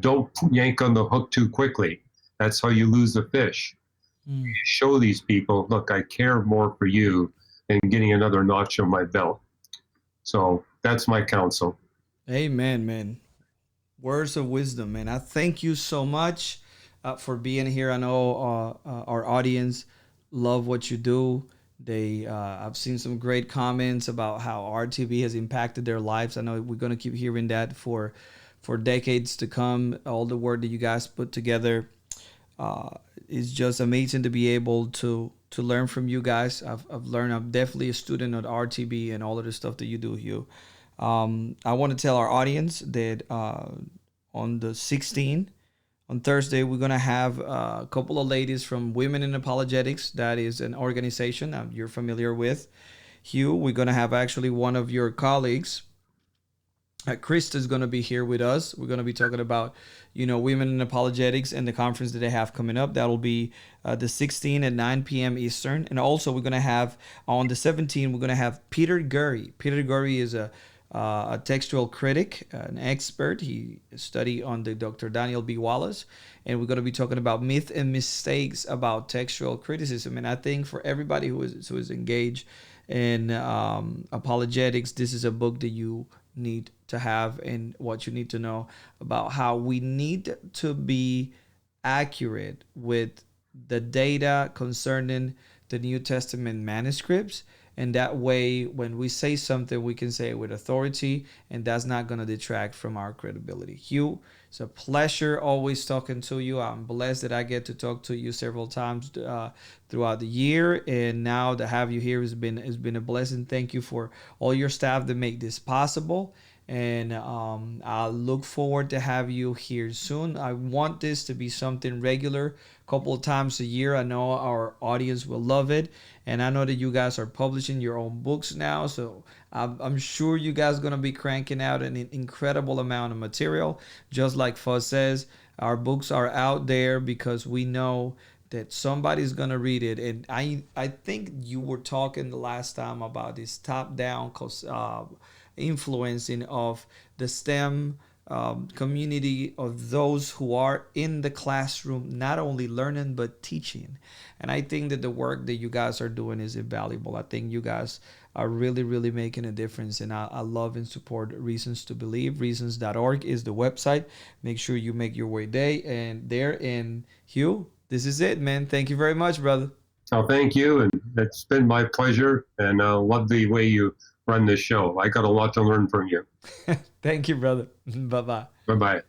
don't yank on the hook too quickly. That's how you lose the fish. You show these people, look, I care more for you than getting another notch on my belt. So that's my counsel. Amen, man. Words of wisdom, man. I thank you so much for being here. I know our audience love what you do. I've seen some great comments about how RTV has impacted their lives. I know we're going to keep hearing that for decades to come. All the work that you guys put together is just amazing to be able to learn from you guys. I've learned. I'm definitely a student of RTB and all of the stuff that you do, Hugh. I want to tell our audience that on the 16th, on Thursday, we're going to have a couple of ladies from Women in Apologetics. That is an organization you're familiar with. Hugh, we're going to have actually one of your colleagues, Krista, is going to be here with us. We're going to be talking about, women in apologetics and the conference that they have coming up. That'll be the 16th at 9 p.m. Eastern. And also we're going to have on the 17th, we're going to have Peter Gurry. Peter Gurry is a textual critic, an expert. He studied under Dr. Daniel B. Wallace. And we're going to be talking about myth and mistakes about textual criticism. And I think for everybody who is engaged in apologetics, this is a book that you need to have and what you need to know about how we need to be accurate with the data concerning the New Testament manuscripts. And that way, when we say something, we can say it with authority, and that's not going to detract from our credibility. Hugh, it's a pleasure always talking to you. I'm blessed that I get to talk to you several times throughout the year, and now to have you here has been a blessing. Thank you for all your staff that make this possible. And I look forward to have you here soon. I want this to be something regular, a couple of times a year. I know our audience will love it. And I know that you guys are publishing your own books now. So I'm sure you guys are going to be cranking out an incredible amount of material. Just like Fuzz says, our books are out there because we know that somebody's going to read it. And I think you were talking the last time about this top-down influencing of the STEM community of those who are in the classroom, not only learning, but teaching. And I think that the work that you guys are doing is invaluable. I think you guys are really, really making a difference. And I love and support Reasons to Believe. Reasons.org is the website. Make sure you make your way there. And Hugh, this is it, man. Thank you very much, brother. Oh, thank you. And it's been my pleasure. And I love the way you run this show. I got a lot to learn from you. Thank you, brother. Bye-bye. Bye-bye.